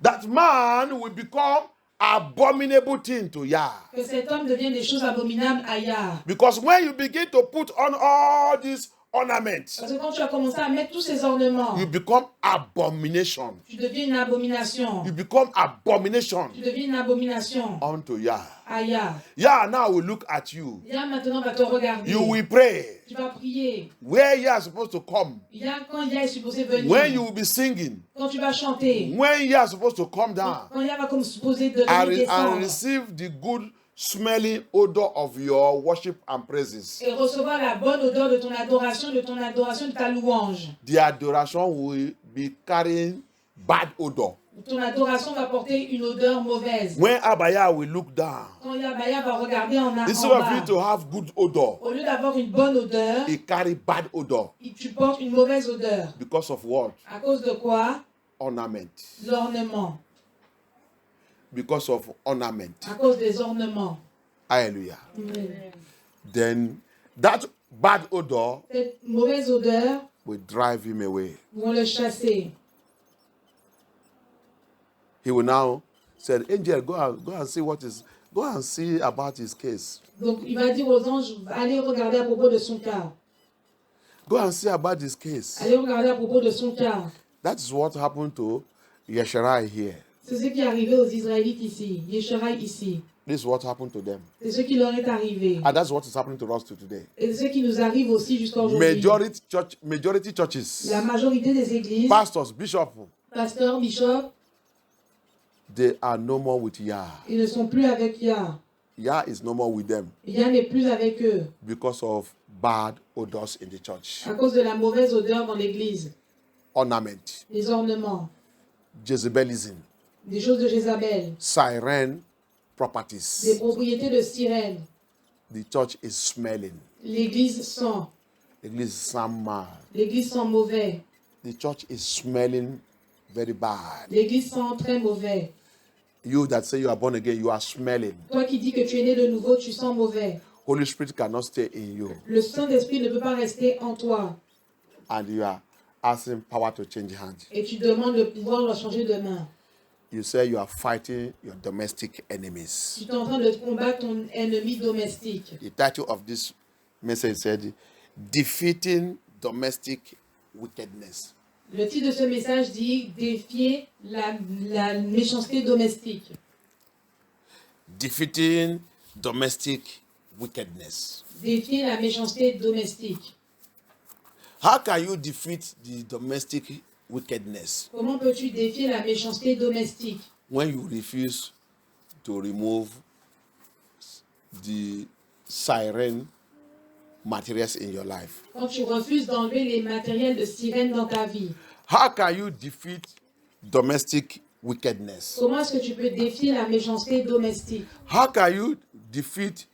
That man will become abominable thing to Yah. Que cet homme devienne des choses abominables à Yah. Because when you begin to put on all these ornaments, Parce que quand tu as commencé à mettre tous ces ornements, you become abomination. tu deviens une abomination. You become abomination Tu deviens une abomination unto Yah. à Yah. Yah now will look at you. Yah maintenant va te regarder. You will pray. Tu vas prier. Where Yah is supposed to come. Quand Yah est supposé venir. When you will be singing. Quand tu vas chanter. When Yah is supposed to come down. Quand Yah va comme supposé de And descendre. receive the good smelling odor of your worship and praises. Et recevoir la bonne odeur de ton adoration, de ta louange. The adoration will be carrying bad odor. Ton adoration va porter une odeur mauvaise. When Abaya will look down, Quand Yahweh va regarder en instead of bas, you to have good odor, au lieu d'avoir une bonne odeur, he carry bad odor. tu portes une mauvaise odeur. Because of what? À cause de quoi? Ornament. L'ornement. Because of ornament. À cause des ornements. Hallelujah. Amen. Then that bad odor Cette mauvaise odeur, will drive him away. vont le chasser. He will now say, Angel, go and see about his case. Donc il va dire aux anges, allez regarder à propos de son cas. Go and see about his case. Allez regarder à propos de son cas. That is what happened to Yesharai here. C'est ce qui est arrivé aux Israélites ici, Yesharai ici. This is what happened to them. C'est ce qui leur est arrivé. And that's what is happening to us today. Et ce qui nous arrive aussi jusqu'à aujourd'hui. Majority churches, La majorité des églises, pastors, bishops, pasteurs, bishops, they are no more with Yah. ils ne sont plus avec Yah. Yah is no more with them Yah n'est plus avec eux because of bad odors in the church. à cause de la mauvaise odeur dans l'église. Ornament, Les ornements, Jezebelism, des choses de Jézabel, siren properties. propriétés de sirènes. The church is smelling. L'église sent. L'église sent mal. L'église sent mauvais. The church is smelling very bad. L'église sent très mauvais. You that say you are born again, you are smelling. Toi qui dis que tu es né de nouveau, tu sens mauvais. Holy Spirit cannot stay in you. Le Saint-Esprit ne peut pas rester en toi. And you are asking power to change hands. Et tu demandes le pouvoir de changer de main. You say you are fighting your domestic enemies. Tu es en train de combattre ton ennemi domestique. The title of this message said, Defeating Domestic Wickedness. Le titre de ce message dit défier la méchanceté domestique. Defeating domestic wickedness. Défier la méchanceté domestique. How can you defeat the domestic wickedness Comment peux-tu défier la méchanceté domestique when you refuse to remove the siren materials in your life? quand tu refuses d'enlever les matériels de sirène dans ta vie? How can you defeat domestic wickedness? Comment est-ce que tu peux défier la méchanceté domestique? How can you defeat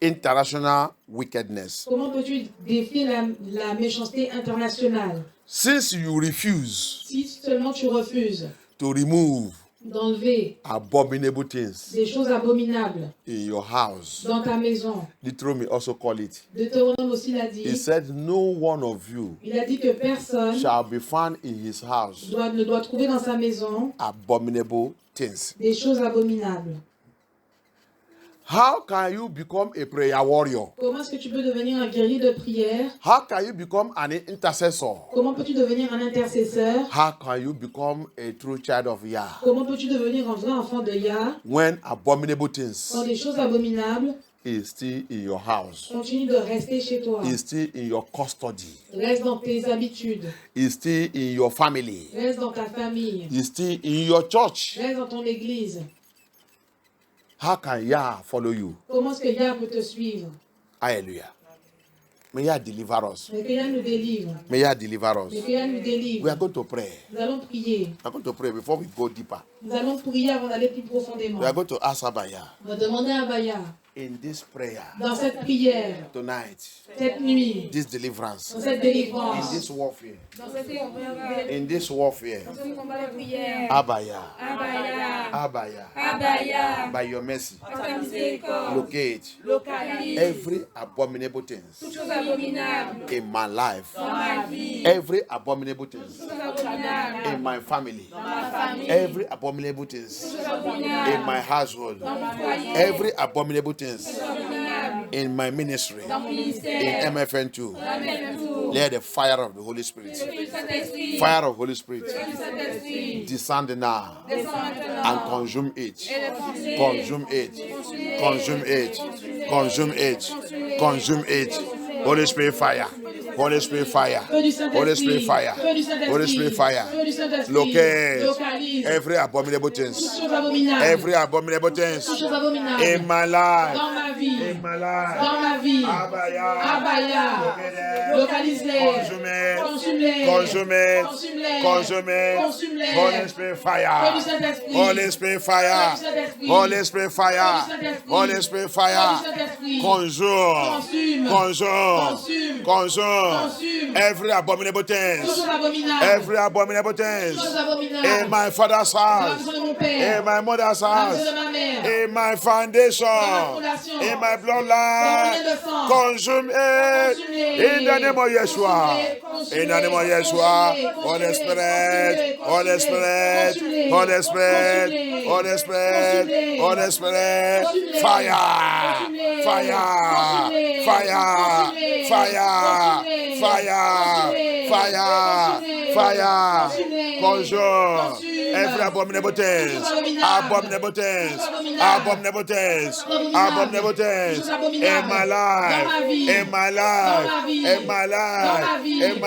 international wickedness? Comment peux-tu défier la méchanceté internationale? Since you refuse Si seulement tu refuses to remove d'enlever abominable things des choses abominables in your house, dans ta maison. Deuteronomy also call it. Deutéronome aussi l'a dit. He said, no one of you Il a dit que personne shall be found in his house ne doit trouver dans sa maison abominable things. des choses abominables. How can you become a prayer warrior? Comment est-ce que tu peux devenir un guerrier de prière? How can you become an intercessor? Comment peux-tu devenir un intercesseur? How can you become a true child of Yah? Comment peux-tu devenir un vrai enfant de Yah When abominable things quand des choses abominables is still in your house, continuent de rester chez toi? is still in your custody, Reste dans tes habitudes. is still in your family, Reste dans ta famille. is still in your church. Reste dans ton église. How can Yah follow you? Comment est-ce que Yah peut te suivre? Hallelujah. May Yah deliver us. Mais que Yah nous délivre. May Yah deliver us. Mais que Yah nous We délivre. are going to pray. Nous allons prier. We are going to pray before we go deeper. Nous allons prier avant d'aller plus profondément. We are going to ask Abaya On va demander à Abaya, in this prayer dans cette prière, tonight, cette nuit, this deliverance, dans cette in délivrance, this warfare, dans cette combat, in this warfare, ce combat de prière, Abaya, Abaya, Abaya, Abaya, by your mercy, par ta miséricorde, locate localise every abominable things toutes choses abominables in my life, dans ma vie, every abominable things toutes choses abominables in my family, dans ma famille, every abominable things toutes choses abominables in my household, dans mon foyer, every abominable things toutes choses abominables in my ministry, dans mon in ministère, MFN2. dans mes tours, Let the fire of the Holy Spirit, le Saint-Esprit, fire of Holy Spirit, le Saint-Esprit, descend now descend maintenant and consume it, et le consume, consume it, consume it, consume it, consume it. Holy Spirit fire, Holy Spirit fire, Feu du Holy Spirit Saint-Esprit, fire, feu du Saint-Esprit, Holy Spirit fire. feu du Saint-Esprit, Locate localise every abominable toutes things, choses abominables, every abominable toutes things choses abominables in my life, dans ma vie, in my life. dans ma vie. Abaya, Abaya, localise-les, consume, consume-les, consume, consume-les, consume. consume-les. Holy Spirit Feu fire, du Saint-Esprit, Holy Spirit fire, Feu du Saint-Esprit, Holy Spirit fire, Feu du Saint-Esprit, Holy Spirit Feu fire. du Saint-Esprit, Consume, consume, Consume, consume every abominable toutes things, choses abominables, every abominable toutes choses things abominables, in my father's dans la house, maison de mon père, in my mother's dans la house, maison de ma mère, in my foundation, fondation, in my dans mon bloodline. lien de sang. Consume it in the name of Yeshua. In the name of Yeshua, Holy Spirit, Holy Spirit, Holy Spirit, Holy Spirit, Holy Spirit, fire, fire, fire, fire, fire, fire, fire, conjure every abominable things, abominable things, abominable things, abominable things in my life, in my life, in my life, in my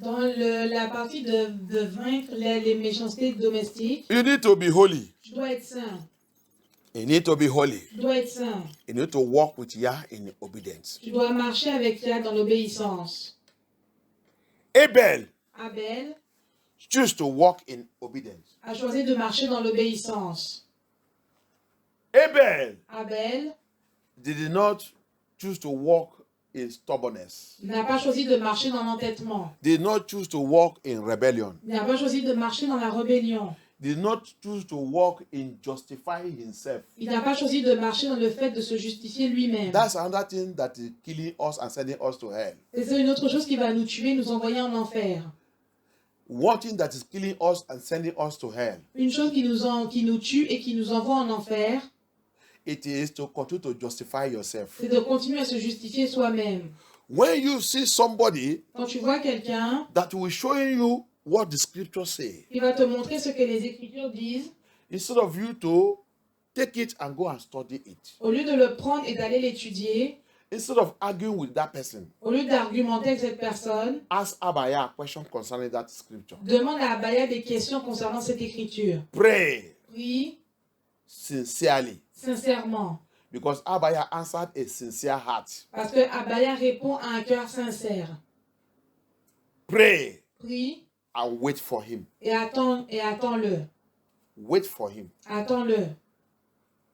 Dans la partie de vaincre les méchancetés domestiques, you need to be holy. tu dois être saint. You need to be holy. Tu dois être saint. You need to walk with Yah in obedience. Tu dois marcher avec Yah dans l'obéissance. Abel Abel choose to walk in obedience. a choisi de marcher dans l'obéissance. Abel Abel did not choose to walk in stubbornness. n'a pas choisi de marcher dans l'entêtement. Did not choose to walk in rebellion. Il n'a pas choisi de marcher dans la rébellion. Did not choose to walk in justifying himself. Il n'a pas choisi de marcher dans le fait de se justifier lui-même. That's another thing that is killing us and sending us to hell. Et c'est une autre chose qui va nous tuer, nous envoyer en enfer. One thing that is killing us and sending us to hell, Une chose qui nous tue et qui nous envoie en enfer, it is to continue to justify yourself. c'est de continuer à se justifier soi-même. When you see somebody Quand tu vois quelqu'un that will show you what the scriptures say, qui va te montrer ce que les Écritures disent, instead of you to take it and go and study it, au lieu de le prendre et d'aller l'étudier, instead of arguing with that person, au lieu d'argumenter avec cette personne, ask Abaya a question concerning that scripture. demande à Abaya des questions concernant cette Écriture. Pray Prie sincerely, sincèrement, because Abaya answered a sincere heart. parce que Abaya répond à un cœur sincère. Pray Prie and wait for him. et attends-le. Wait for him. Attends-le.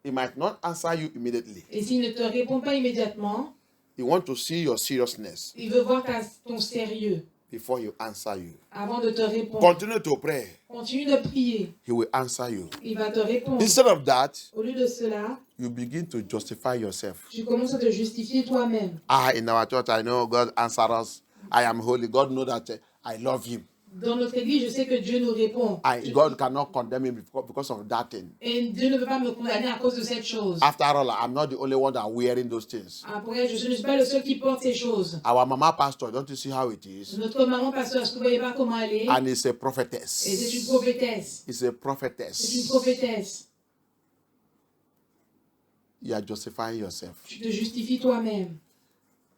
He might not answer you immediately. Et s'il ne te répond pas immédiatement, He wants to see your seriousness il veut voir ton sérieux before he answer you. avant de te répondre. Continue to pray. Continue de prier. He will answer you. Il va te répondre. Instead of that, Au lieu de cela, you begin to justify yourself. tu commences à te justifier toi-même. In our church, I know God answers us. I am holy. God knows that I love him. Dans notre église, je sais que Dieu nous répond. God cannot condemn him because of that thing. Et Dieu ne peut pas me condamner à cause de cette chose. After all, I'm not the only one that wearing those things. Après, je ne suis pas le seul qui porte ces choses. Our mama pastor, don't you see how it is? Notre maman pasteur, est-ce que vous ne voyez pas comment elle est? And it's a Et prophetess. c'est une prophétesse. It's a C'est une prophetess. prophétesse. You are justifying yourself. Tu te justifies toi-même.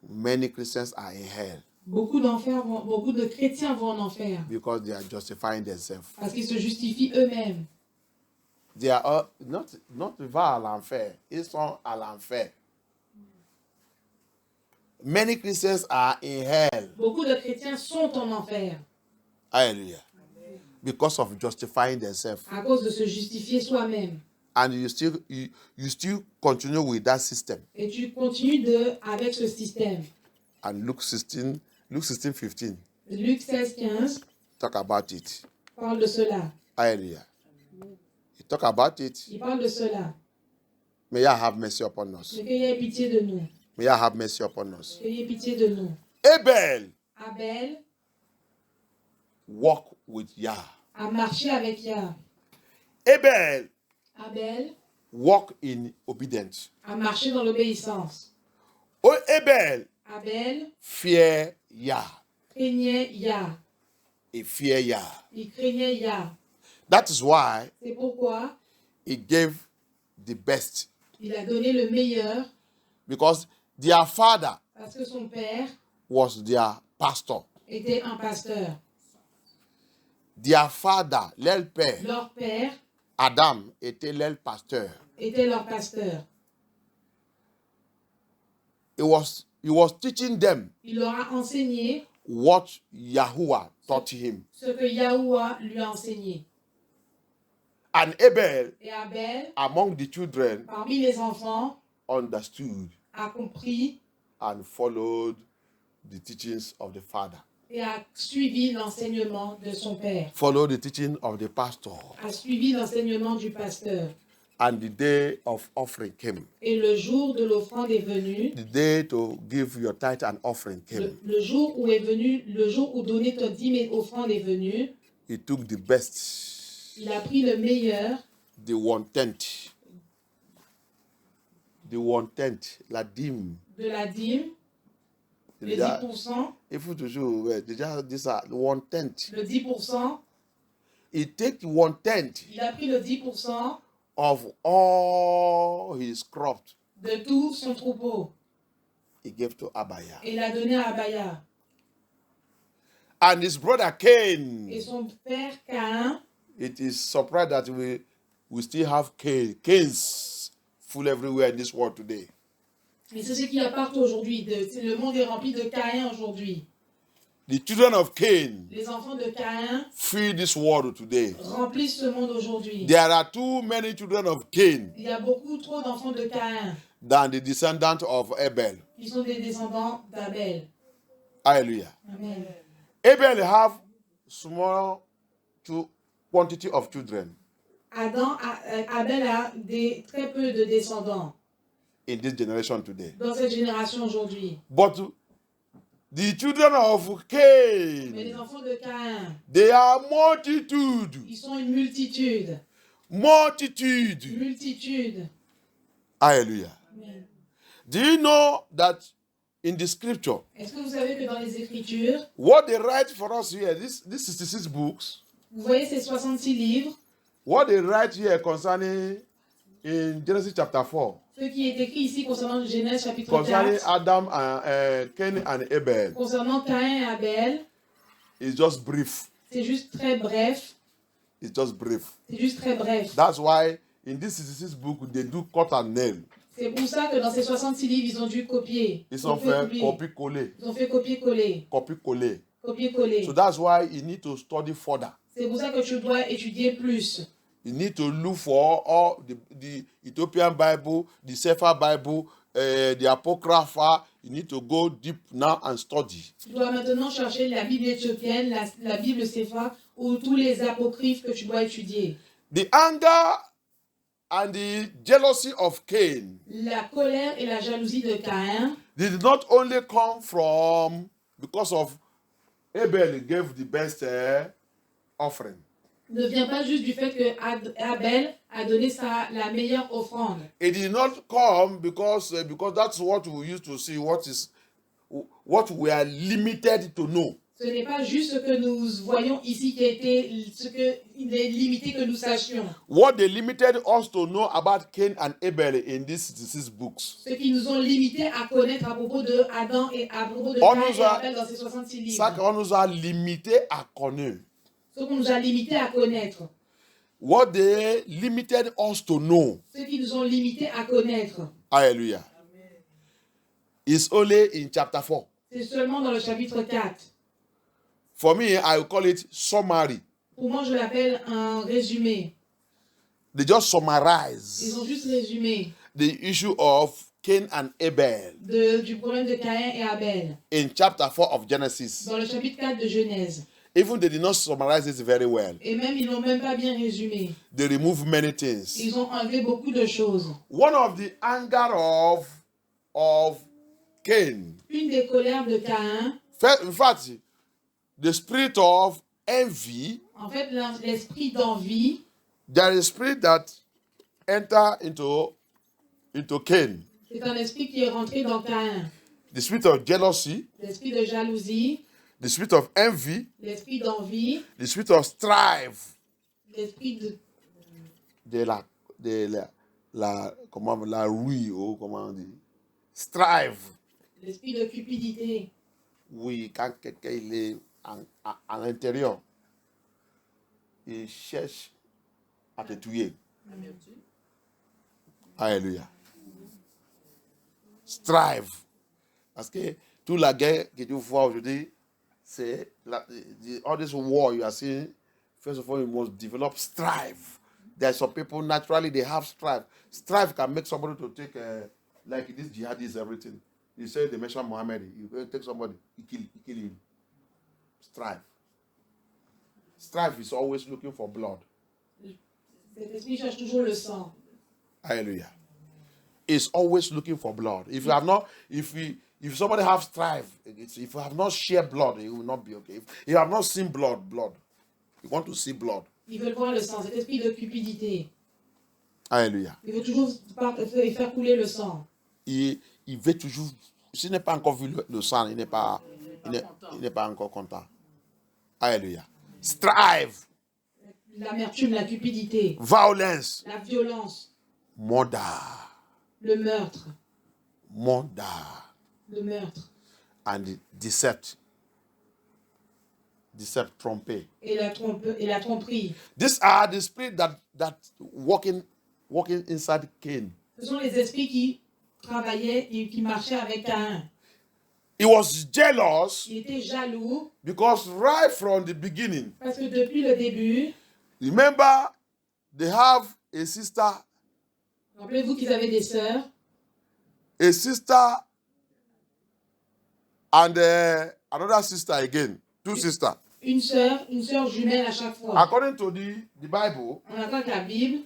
Many Christians are in hell Beaucoup de chrétiens vont en enfer because they are justifying themselves. parce qu'ils se justifient eux-mêmes. They are not va à l'enfer. Ils sont à l'enfer. Many Christians are in hell. Beaucoup de chrétiens sont en enfer Hallelujah. Because of justifying themselves. à cause de se justifier soi-même. And you still continue with that system. Et tu continues avec ce système. And Luke 16, 15, Luc 16, 15 talk about it. parle de cela. Hallelujah. He talk about it. Il parle de cela. May Yah have mercy upon us. Mais qu'il y ait pitié de nous. May Yah have mercy upon us. Qu'il y ait pitié de nous. Abel Abel walk with Yah. a marché avec Yah. Abel Abel walk in obedience. a marché dans l'obéissance. Oh, Abel Abel fear Yah. craignait Yah. He fear Yah. Il craignait Yah. That is why C'est pourquoi he gave the best. il a donné le meilleur, Because their father parce que son père was their pastor. était un pasteur. Their father, leur père, Leur père Adam, était leur pasteur. était leur pasteur. He was teaching them Il leur a enseigné what Yahuwah taught him. ce que Yahuwah lui a enseigné. And Abel, Et Abel, among the children, parmi les enfants, understood a compris and followed the teachings of the father. et a suivi l'enseignement de son père. Followed the teaching of the pastor. A suivi l'enseignement du pasteur. And the day of offering came. Et le jour de l'offrande est venu, The day to give your tithe and offering came. le jour où donner ton dîme et offrande est venu, He took the best, il a pris le meilleur, the 1/10. The 1/10, la dîme. de la dîme, le Déjà, 10%, il faut toujours, déjà, this 1/10. le 10%, He take 1/10 il a pris le 10% of all his crops. de tout son troupeau He gave to Abaya. et l'a donné à Abaya. and his brother Cain. et son père Caïn. It is surprising that we still have Cains full everywhere in this world today. Et c'est ce qu'il y a partout aujourd'hui. Le monde est rempli de Caïn aujourd'hui. The children of Cain Les enfants de Caïn fill this world today. remplissent ce monde aujourd'hui. There are too many children of Cain Il y a beaucoup trop d'enfants de Caïn than the descendants of Abel. qui sont des descendants d'Abel. Hallelujah. Amen. Abel have small quantity of children Abel a très peu de descendants in this generation today. dans cette génération aujourd'hui. But the children of Mais les Cain, enfants de Caïn, they are multitude. ils sont une multitude. Multitude. Multitude. Hallelujah. Amen. Do you know that in the scripture, Est-ce que vous savez que dans les Écritures, what they write for us here, this 66 books, vous voyez ces 66 livres, what they write here concerning in Genesis chapter 4, ce qui est écrit ici concernant Genèse chapitre concerning 4, Adam and Cain and Abel, concernant Caïn et Abel, is just brief. c'est juste très bref. It's just brief. C'est juste très bref. That's why in this 66 book, they do cut and nail. C'est pour ça que dans ces 66 livres, ils ont dû copier. Ils ont fait copier-coller. Ils ont fait copier-coller. Copier-coller. Copier-coller. So that's why you need to study further. C'est pour ça que tu dois étudier plus. You need to look for all the Ethiopian Bible, the Sefer Bible, the Apocrypha. You need to go deep now and study. Tu dois maintenant chercher la Bible éthiopienne, la Bible Sefer, ou tous les apocryphes que tu dois étudier. The anger and the jealousy of Cain La colère et la jalousie de Caïn did not only come from because of Abel gave the best offering. ne vient pas juste du fait que Abel a donné la meilleure offrande. It did not come because that's what we used to see. What we are limited to know. Ce n'est pas juste ce que nous voyons ici qui était ce que il est limité que nous sachions. What they limited us to know about Cain and Abel in these 66 books. Ce qui nous ont limité à connaître à propos de Adam et à propos de On Caïn nous et a- Abel dans ces 66 livres. Ça qu'on nous a limité à connaître. Ce qu'on nous a limité à connaître. What they limited us to know. Ce qui nous ont limité à connaître. Hallelujah. Is only in chapter 4. C'est seulement dans le chapitre 4. For me, I will call it summary. Pour moi, je l'appelle un résumé. They just summarize Ils ont juste résumé the issue of Cain and Abel du problème de Caïn et Abel in chapter 4 of Genesis. dans le chapitre 4 de Genèse. Even they did not summarize it very well. Et même, ils n'ont même pas bien résumé. They remove many things. Ils ont enlevé beaucoup de choses. One of the anger of Cain, Une des colères de Caïn, in fact, the spirit of envy, en fait, l'esprit d'envie, there is a spirit that enter into Cain. c'est un esprit qui est rentré dans Caïn. The spirit of jealousy, L'esprit de jalousie, the spirit of envy, l'esprit d'envie, the spirit of strife, l'esprit comment la rouille, comment on dit, strive. l'esprit de cupidité. Oui, quand quelqu'un il est à l'intérieur, il cherche à te tuer. Alléluia. Strive. Parce que toute la guerre que tu vois aujourd'hui, c'est all this war you are seeing. First of all, you must develop strive. There are some people naturally they have strive. Strive can make somebody to take like this jihadis everything. You say they mention Muhammad, you go take somebody, you kill him. Strive. Strive is always looking for blood. Cet esprit cherche toujours le sang. Hallelujah. It's always looking for blood. If you have not, if somebody have strive, if you have not shared blood, it will not be okay. If you have not seen blood, you want to see blood. Ils veulent voir le sang, cet esprit de cupidité. Hallelujah. Il veut toujours faire couler le sang. Il veut toujours, s'il n'est pas encore vu le sang, il n'est pas encore content. Hallelujah. Strive. L'amertume, la cupidité, Violence. la violence, Murder. le meurtre, Murder. le meurtre And deceit. tromper. et la tromperie. These are the spirits that walking inside Cain. Ce sont les esprits qui travaillaient et qui marchaient avec Caïn. He was jealous Il était jaloux because right from the beginning, parce que depuis le début, remember, they have a sister rappelez-vous qu'ils avaient des sœurs and another sister again, two sisters. une sœur jumelle à chaque fois. According to the Bible, On attend que la Bible,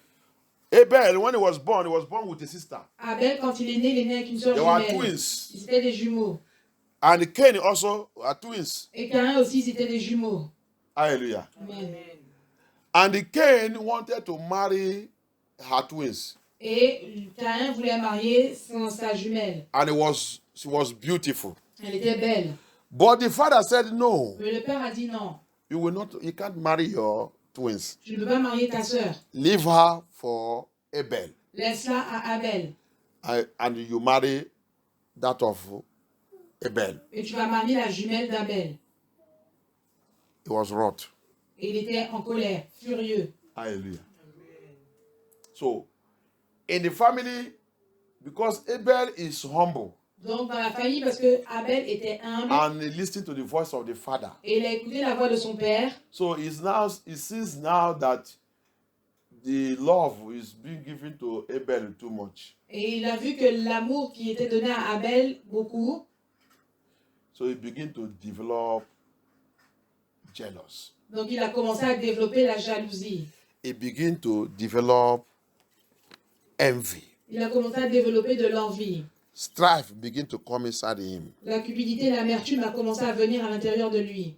Abel, when he was born with a sister. Abel, quand il est né avec une sœur They were jumelle. twins. Ils étaient des jumeaux. And Cain also were twins. Et Caïn aussi, c'était des jumeaux. Hallelujah. Amen. And Cain wanted to marry her twins. Et Caïn voulait marier sa jumelle. And she was beautiful. Elle était belle. But the father said, no, Mais le père a dit non. you can't marry your twins. Tu ne peux pas marier ta sœur. Leave her for Abel. Laisse-la à Abel. And you marry that of Abel. Et tu vas marier la jumelle d'Abel. He was wroth. Et il était en colère, furieux. Hallelujah. So, in the family, because Abel is humble Donc dans la famille, parce que Abel était humble and he listened to the voice of the father. et il a écouté la voix de son père, So he sees now that the love is being given to Abel too much. et il a vu que l'amour qui était donné à Abel beaucoup, So he began to develop jealous. donc il a commencé à développer la jalousie. He began to develop envy. Il a commencé à développer de l'envie. Strife began to come inside him. La cupidité et l'amertume a commencé à venir à l'intérieur de lui.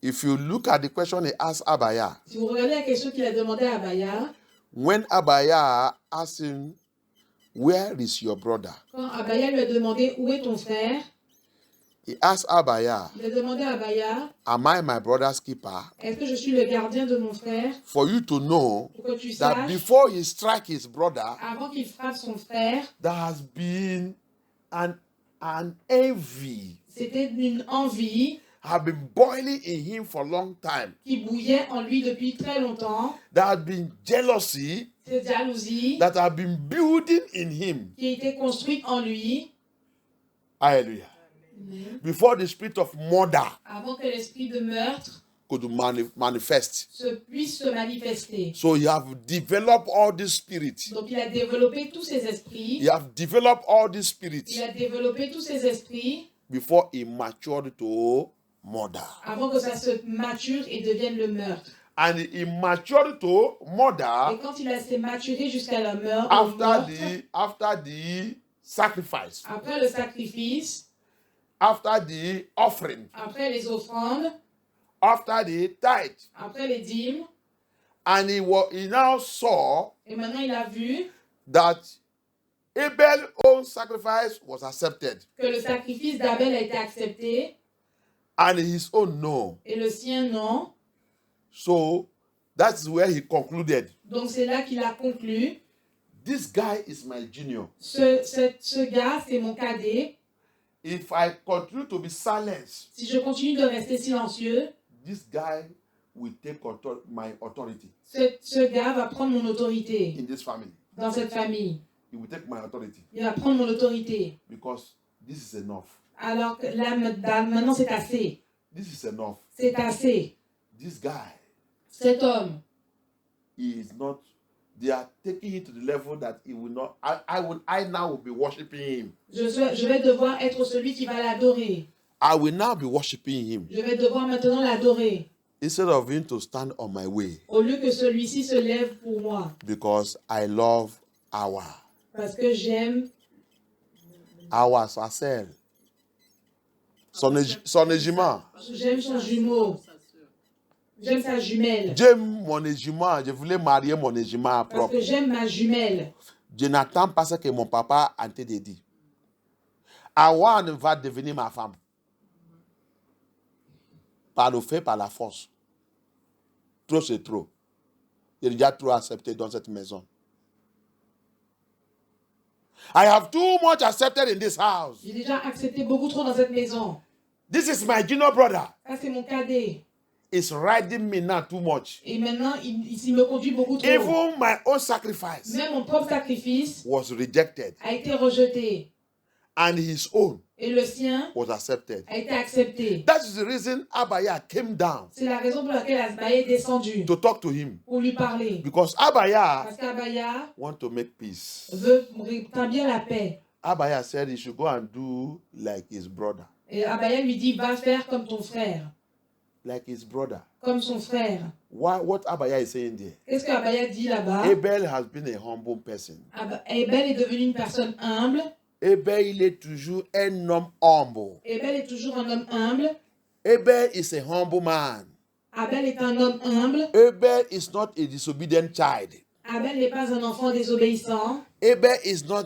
If you look at the question he asked Abaya, Si vous regardez la question qu'il a demandé à Abaya, when Abaya asked him, where is your brother? quand Abaya lui a demandé où est ton frère, He asked Abaya, il a demandé à Abaya, am I my brother's keeper? est-ce que je suis le gardien de mon frère? For you to know Pour que tu that saches, before he strike his brother, avant qu'il frappe son frère, there has been an envy c'était une envie have been boiling in him for a long time. qui bouillait en lui depuis très longtemps, There has been jealousy cette jalousie that have been building in him. qui a été construite en lui, Hallelujah. Before the spirit of murder avant que l'esprit de meurtre could manifest. puisse se manifester. So you have developed all these spirits. Donc il a développé tous ces esprits, You have developed all these spirits il a développé tous ces esprits before he matured to murder. avant que ça se mature et devienne le meurtre. And he matured to Et murder quand il s'est maturé jusqu'à la mort, after the sacrifice, après le sacrifice, after the offering, après les offrandes, after the tithe. après les dîmes, And he now saw et maintenant il a vu that Abel's own sacrifice was accepted que le sacrifice d'Abel a été accepté and his own no. et le sien non. So that's where he concluded. Donc c'est là qu'il a conclu, This guy is my junior. ce gars c'est mon cadet. If I continue to be silent, Si je continue de rester silencieux, this guy will take my authority ce gars va prendre mon autorité in this family. dans cette famille. He will take my authority Il va prendre mon autorité. because this is enough. Alors que là, maintenant c'est assez. This is enough. C'est assez. This guy, Cet homme, he is not. They are taking him to the level that he will not. I now will be worshiping him. je vais devoir être celui qui va l'adorer. I will now be worshiping him Je vais devoir maintenant l'adorer. instead of him to stand on my way Au lieu que celui-ci se lève pour moi. because I love Awa. Parce que j'aime Awa, sa sœur. Son égiment. j'aime son jumeau. J'aime sa jumelle. J'aime mon égiment. Je voulais marier mon égiment Parce propre. que j'aime ma jumelle. Je n'attends pas ce que mon papa a été dit. Awa va devenir ma femme. Par le fait, par la force. Trop, c'est trop. J'ai déjà trop accepté dans cette maison. I have too much accepted in this house. J'ai déjà accepté beaucoup trop dans cette maison. This is my junior brother. Ça, c'est mon cadet. is riding me now too much. Et maintenant, il me conduit beaucoup trop. Even my own sacrifice Même mon propre sacrifice was rejected, a été rejeté. and his own Et le sien was accepted. a été accepté. That is the reason Abaya came down C'est la raison pour laquelle Abaya est descendu to talk to him. pour lui parler. Because Abaya Parce qu'Abaya want to make peace. veut rétablir la paix. Abaya said he should go and do like his brother. Et Abaya lui dit, va faire comme ton frère. Like his brother. Comme son frère. What Abaya is saying there? Qu'est-ce qu'Abaya dit là-bas? Abel has been a humble person. Abel est devenu une personne humble. Abel, il est toujours un homme humble. Abel est toujours un homme humble. Abel is a humble man. Abel est un homme humble. Abel is not a disobedient child. Abel n'est pas un enfant désobéissant. Abel is not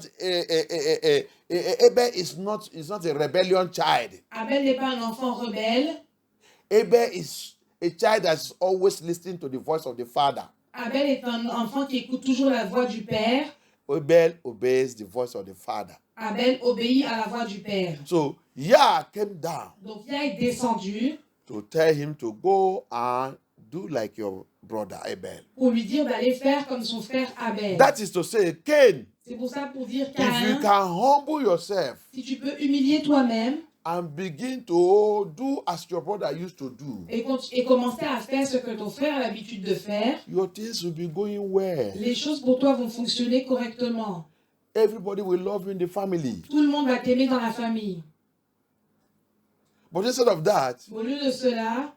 Abel is not a rebellion child. Abel n'est pas un enfant rebelle. Abel is a child that's always listening to the voice of the father. Abel est un enfant qui écoute toujours la voix du père. Abel obeys the voice of the father. Abel obéit à la voix du père. So Yah came down Donc Yah est descendu to tell him to go and do like your brother Abel. pour lui dire d'aller faire comme son frère Abel. That is to say, Cain, C'est pour ça pour dire if you Caïn, can humble yourself si tu peux humilier toi-même and begin to do as your brother used to do, et commencer à faire ce que ton frère a l'habitude de faire, your things will be going well. les choses pour toi vont fonctionner correctement. Everybody will love you in the family. Tout le monde va t'aimer dans la famille. But instead of that, Au lieu de cela,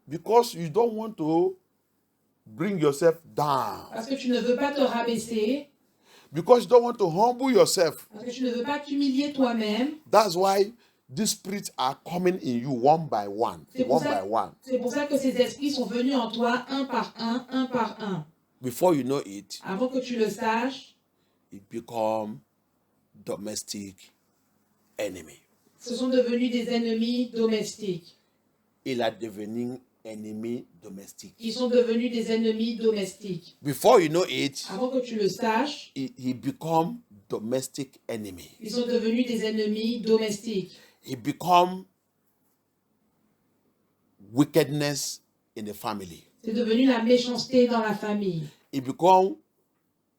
because you don't want to bring yourself down, parce que tu ne veux pas te rabaisser, because you don't want to humble yourself, parce que tu ne veux pas t'humilier toi-même, that's why these spirits are coming in you one by one, c'est pour, one by one. c'est pour ça que ces esprits sont venus en toi un par un, un par un. Before you know it, Avant que tu le saches, it become domestic enemy. ce sont devenus des ennemis domestiques. Il a devenu ennemi domestique. Ils sont devenus des ennemis domestiques. Before you know it, Avant que tu le saches, he become domestic enemy. ils sont devenus des ennemis domestiques. He become wickedness in the family. C'est devenu la méchanceté dans la famille. It become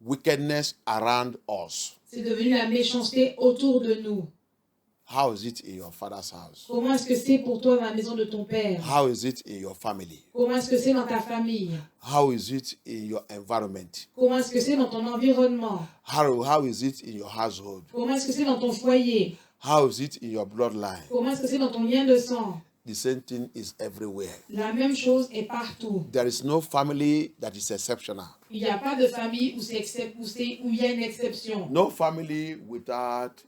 wickedness around us. C'est devenu la méchanceté autour de nous. How is it in your father's house? Comment est-ce que c'est pour toi dans la maison de ton père? How is it in your family? Comment est-ce que c'est dans ta famille? How is it in your environment? Comment est-ce que c'est dans ton environnement? How is it in your household? Comment est-ce que c'est dans ton foyer? How is it in your bloodline? Comment est-ce que c'est dans ton lien de sang? The same thing is everywhere. La même chose est partout. There is no family that is exceptional. Il n'y a pas de famille où il y a une exception. No family without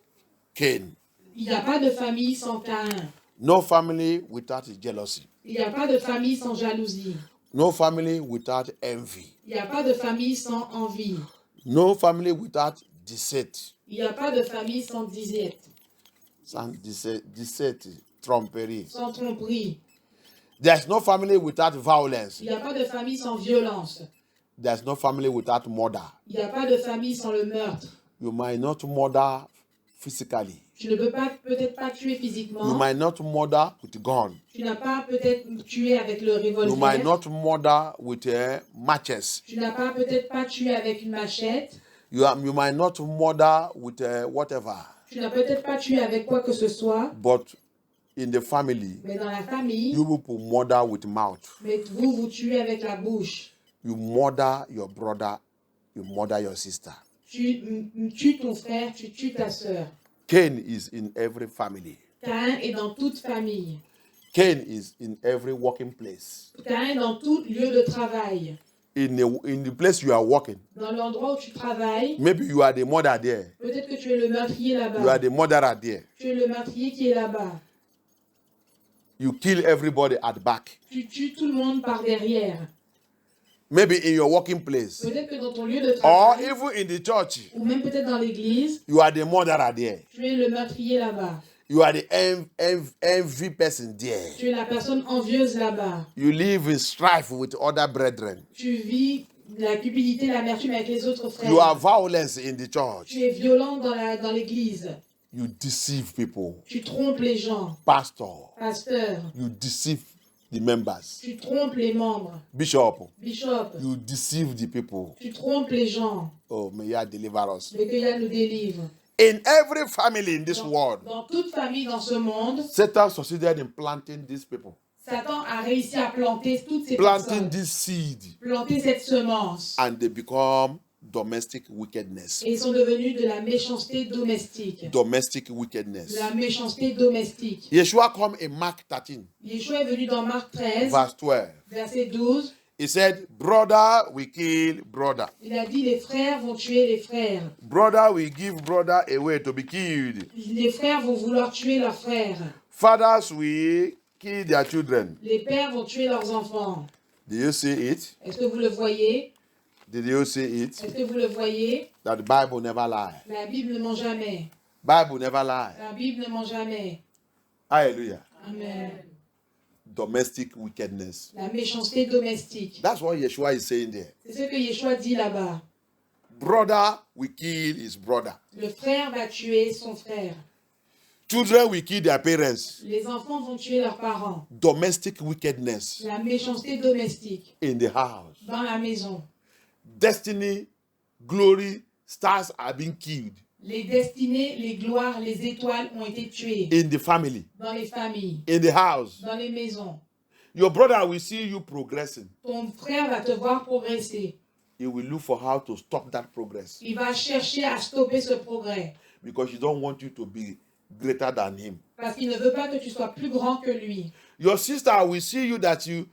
Cain. Il n'y a pas de famille sans Caïn. No family without jealousy. Il n'y a pas de famille sans jalousie. No family without envy. Il n'y a pas de famille sans envie. No family without deceit. Il n'y a pas de famille sans disette, Sans deceit, tromperie. sans tromperie. There's no family without violence. Il n'y a pas de famille sans violence. There's no family without murder. Il n'y a pas de famille sans le meurtre. You might not murder physically. Tu ne peux peut-être pas tuer You physiquement. might not murder with gun. Tu n'as pas peut-être tué avec le You might revolver. not murder with matches. Tu n'as pas peut-être pas tué avec une machette. You might not murder with whatever. Tu n'as peut-être pas tué avec quoi que ce soit. But in the family, Mais dans la famille, you people murder with mouth. mais vous tuez avec la bouche. You murder your brother. You murder your sister. Tu tues ton frère, tu tues ta sœur. Cain is in every family. Caïn est dans toute famille. Cain is in every working place. Caïn est dans tout lieu de travail. In the place you are working, Dans l'endroit où tu travailles, maybe you are the mother there. peut-être que tu es le meurtrier You are là-bas. the murderer there. Tu es le meurtrier qui est là-bas. You kill everybody at back. Tu tues tout le monde par derrière. Maybe in your working place. Peut-être que dans ton lieu de Or travail, even in the church, ou même peut-être dans l'église, you are the murderer there. tu es le meurtrier là-bas. You are the envy person there. Tu es la personne envieuse là-bas. You live in strife with other brethren. Tu vis la cupidité, l'amertume avec les autres frères. You are violence in the church. Tu es violent dans l'église. You deceive people. Tu trompes les gens. Pastor, Pasteur, you deceive the members. Tu trompes les membres. Bishop, Bishop, you deceive the people. tu trompes les gens. Oh, may Yah deliver us. Mais que Yah nous délivre. In every family in this world, Dans toute famille dans ce monde, Satan succeeded in planting these people, Satan a réussi à planter toutes ces planting personnes, this seed, planter cette semence. and they become domestic wickedness. Et ils sont devenus de la méchanceté domestique. Domestic De wickedness. la méchanceté domestique. Yeshua come in Mark 13, Yeshua est venu dans Marc 13, verse 12. verset 12. He said, brother will kill brother. Il a dit, les frères vont tuer les frères. Brother will give brother away to be killed. Les frères vont vouloir tuer leurs frères. Fathers will kill their children. Les pères vont tuer leurs enfants. Do you see it? Est-ce que vous le voyez? Did you see it? Est-ce que vous le voyez? That the Bible never lie. La Bible ne ment jamais. Bible never lie. La Bible ne ment jamais. Hallelujah. Amen. Domestic wickedness. La méchanceté domestique. That's what Yeshua is saying there. C'est ce que Yeshua dit là-bas. Brother will kill his brother. Le frère va tuer son frère. Children will kill their parents. Les enfants vont tuer leurs parents. Domestic wickedness La méchanceté domestique in the house. dans la maison. Destiny, glory, stars are being killed Les destinées, les gloires, les étoiles ont été tuées in the family, dans les familles, in the house. dans les maisons. Your brother will see you progressing. Ton frère va te voir progresser. He will look for how to stop that progress Il va chercher à stopper ce progrès because he don't want you to be greater than him. parce qu'il ne veut pas que tu sois plus grand que lui. Your sister will see you that you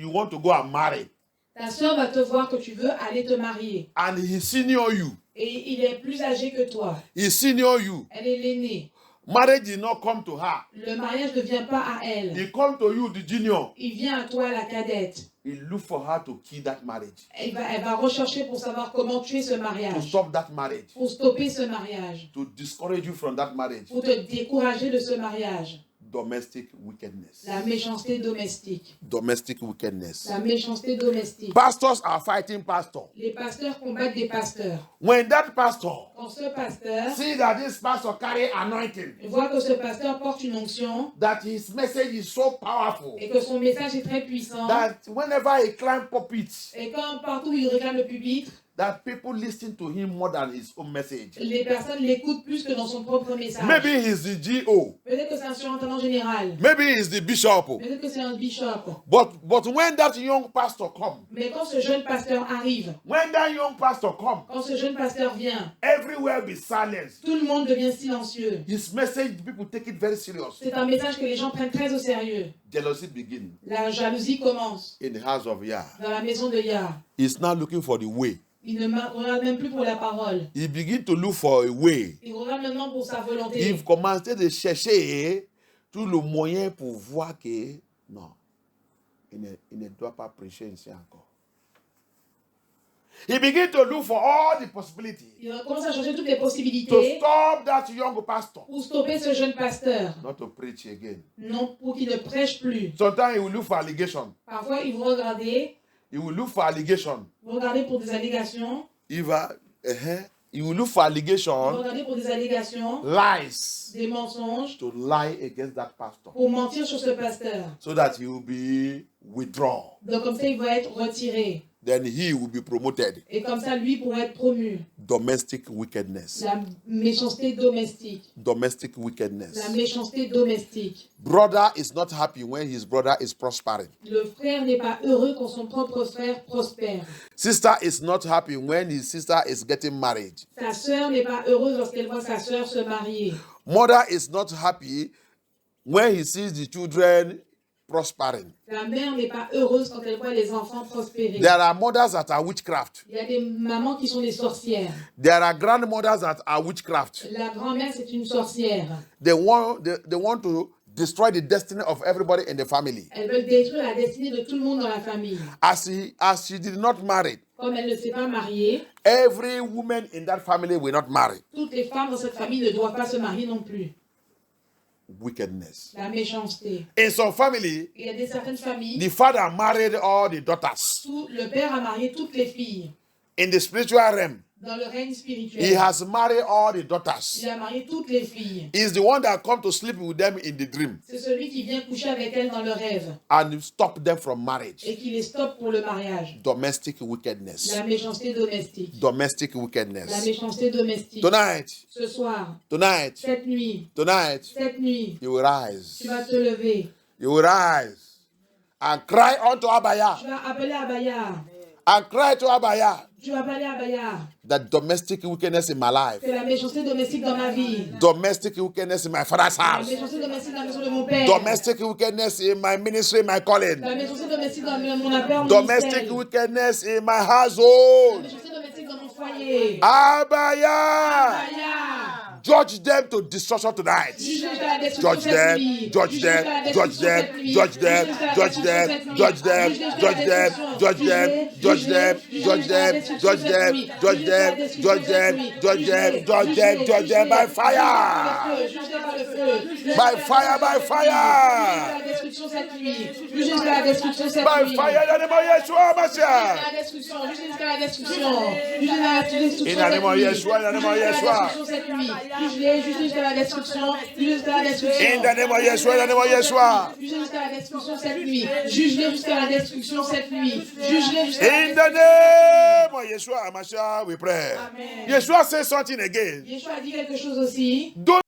want to go and marry, Ta soeur va te voir que tu veux aller te marier and he's senior you. et il est plus âgé que toi. He's senior you. Elle est l'aînée. Marriage did not come to her. Le mariage ne vient pas à elle. He come to you, the junior. Il vient à toi, la cadette. He look for her to kill that marriage, Elle va rechercher pour savoir comment tuer ce to mariage, stop that marriage, pour stopper ce mariage, to discourage you from that marriage. pour te décourager de ce mariage. Domestic wickedness. La méchanceté domestique. Domestic wickedness. La méchanceté domestique. Pastors are fighting pastor. Les pasteurs combattent des pasteurs. When that pastor Quand ce pasteur see that this pastor carry anointing, voit que ce pasteur porte une onction that his message is so powerful, et que son message est très puissant, that whenever he climb pulpits, et quand partout il réclame le pupitre, that people listen to him more than his own message. les personnes l'écoutent plus que dans son propre message. Maybe he's the GO. Peut-être que c'est un surintendant général. Maybe he's the bishop. Peut-être que c'est un bishop. But when that young pastor come, Mais quand ce jeune pasteur arrive, when that young pastor come, quand ce jeune pasteur vient, everywhere be silence. tout le monde devient silencieux. His message, people take it very serious. C'est un message que les gens prennent très au sérieux. Jealousy begin La jalousie commence in the house of Yah. dans la maison de Yah. He's now looking for the way. Il ne regarde même plus pour la parole. He begin to look for a way. Il regarde maintenant pour sa volonté. Il commence de chercher tout le moyen pour voir que non, il ne doit pas prêcher ici encore. He begin to look for all the possibilities Il commence à chercher toutes les to possibilités stop that young pastor pour stopper ce jeune pasteur. not to preach again. Non, pour qu'il ne prêche plus. Sometimes he will look for allegation. Parfois, ils vont regarder, He will look for allegation. pour des allégations. He will look for Ils vont allegation, regarder pour des allégations, lies, des mensonges, to lie against that pastor pour mentir sur ce pasteur. so that he will be withdrawn. Donc comme ça, il va être retiré. Then he will be promoted. Et comme ça, lui pourra être promu. Domestic wickedness. La méchanceté domestique. Domestic wickedness. La méchanceté domestique. Brother is not happy when his brother is prospering. Le frère n'est pas heureux quand son propre frère prospère. Sister is not happy when his sister is getting married. Sa sœur n'est pas heureuse lorsqu'elle voit sa sœur se marier. Mother is not happy when he sees the children prospering. La mère n'est pas heureuse quand elle voit les enfants prospérer. There are mothers that are witchcraft. Il y a des mamans qui sont des sorcières. There are grandmothers that are witchcraft. La grand-mère, c'est une sorcière. They want to destroy the destiny of everybody in the family. Elles veulent détruire la destinée de tout le monde dans la famille. As she did not marry, Comme elle ne s'est pas mariée, every woman in that family will not marry. toutes les femmes dans cette famille ne doivent pas se marier non plus. Wickedness. La méchanceté. In some family, Il y a certaines familles the father married all the daughters. où le père a marié toutes les filles. In the spiritual realm, dans le règne He spirituel. has married all the daughters. Il a marié toutes les filles. He is the one that come to sleep with them in the dream C'est celui qui vient coucher avec elles dans le rêve and stop them from marriage. et qui les stoppe pour le mariage. Domestic wickedness. La méchanceté domestique. Domestic La wickedness. méchanceté domestique. Tonight, Ce soir, tonight, cette nuit, tonight, tu you will rise. vas te lever. You will rise and cry unto Abaya. Tu vas appeler Abaya. And cry to Abaya. Tu vas appeler Abaya. That domestic wickedness in my life. C'est la méchanceté domestique dans ma vie. Domestic wickedness in my father's La house. méchanceté domestique dans la maison de mon père. Domestic wickedness in my ministry, my calling. La méchanceté domestique dans mon appel, mon Domestic ministère. wickedness in my La household. méchanceté domestique dans mon foyer. Abaya. Abaya. Judge them to destruction tonight. Juge la destruction Judge cette them, nuit. judge them, judge them, judge them, judge them, judge them, judge them, judge them, judge them, judge them, judge them, judge them, judge them, judge them, judge them, judge them by fire. By fire, by fire. By fire, in the name of Yeshua Mashiach. In the name of Yeshua, in the name of Yeshua. Juge jusqu'à la destruction. In the name of Yeshua, in the name of Yeshua. Juge jusqu'à la destruction cette nuit. Juge-les jusqu'à la destruction cette nuit. Juge-les jusqu'à la In the name of Yeshua Mashiach, we pray. Amen. Yeshua says something again. Yeshua a dit quelque chose aussi. Don't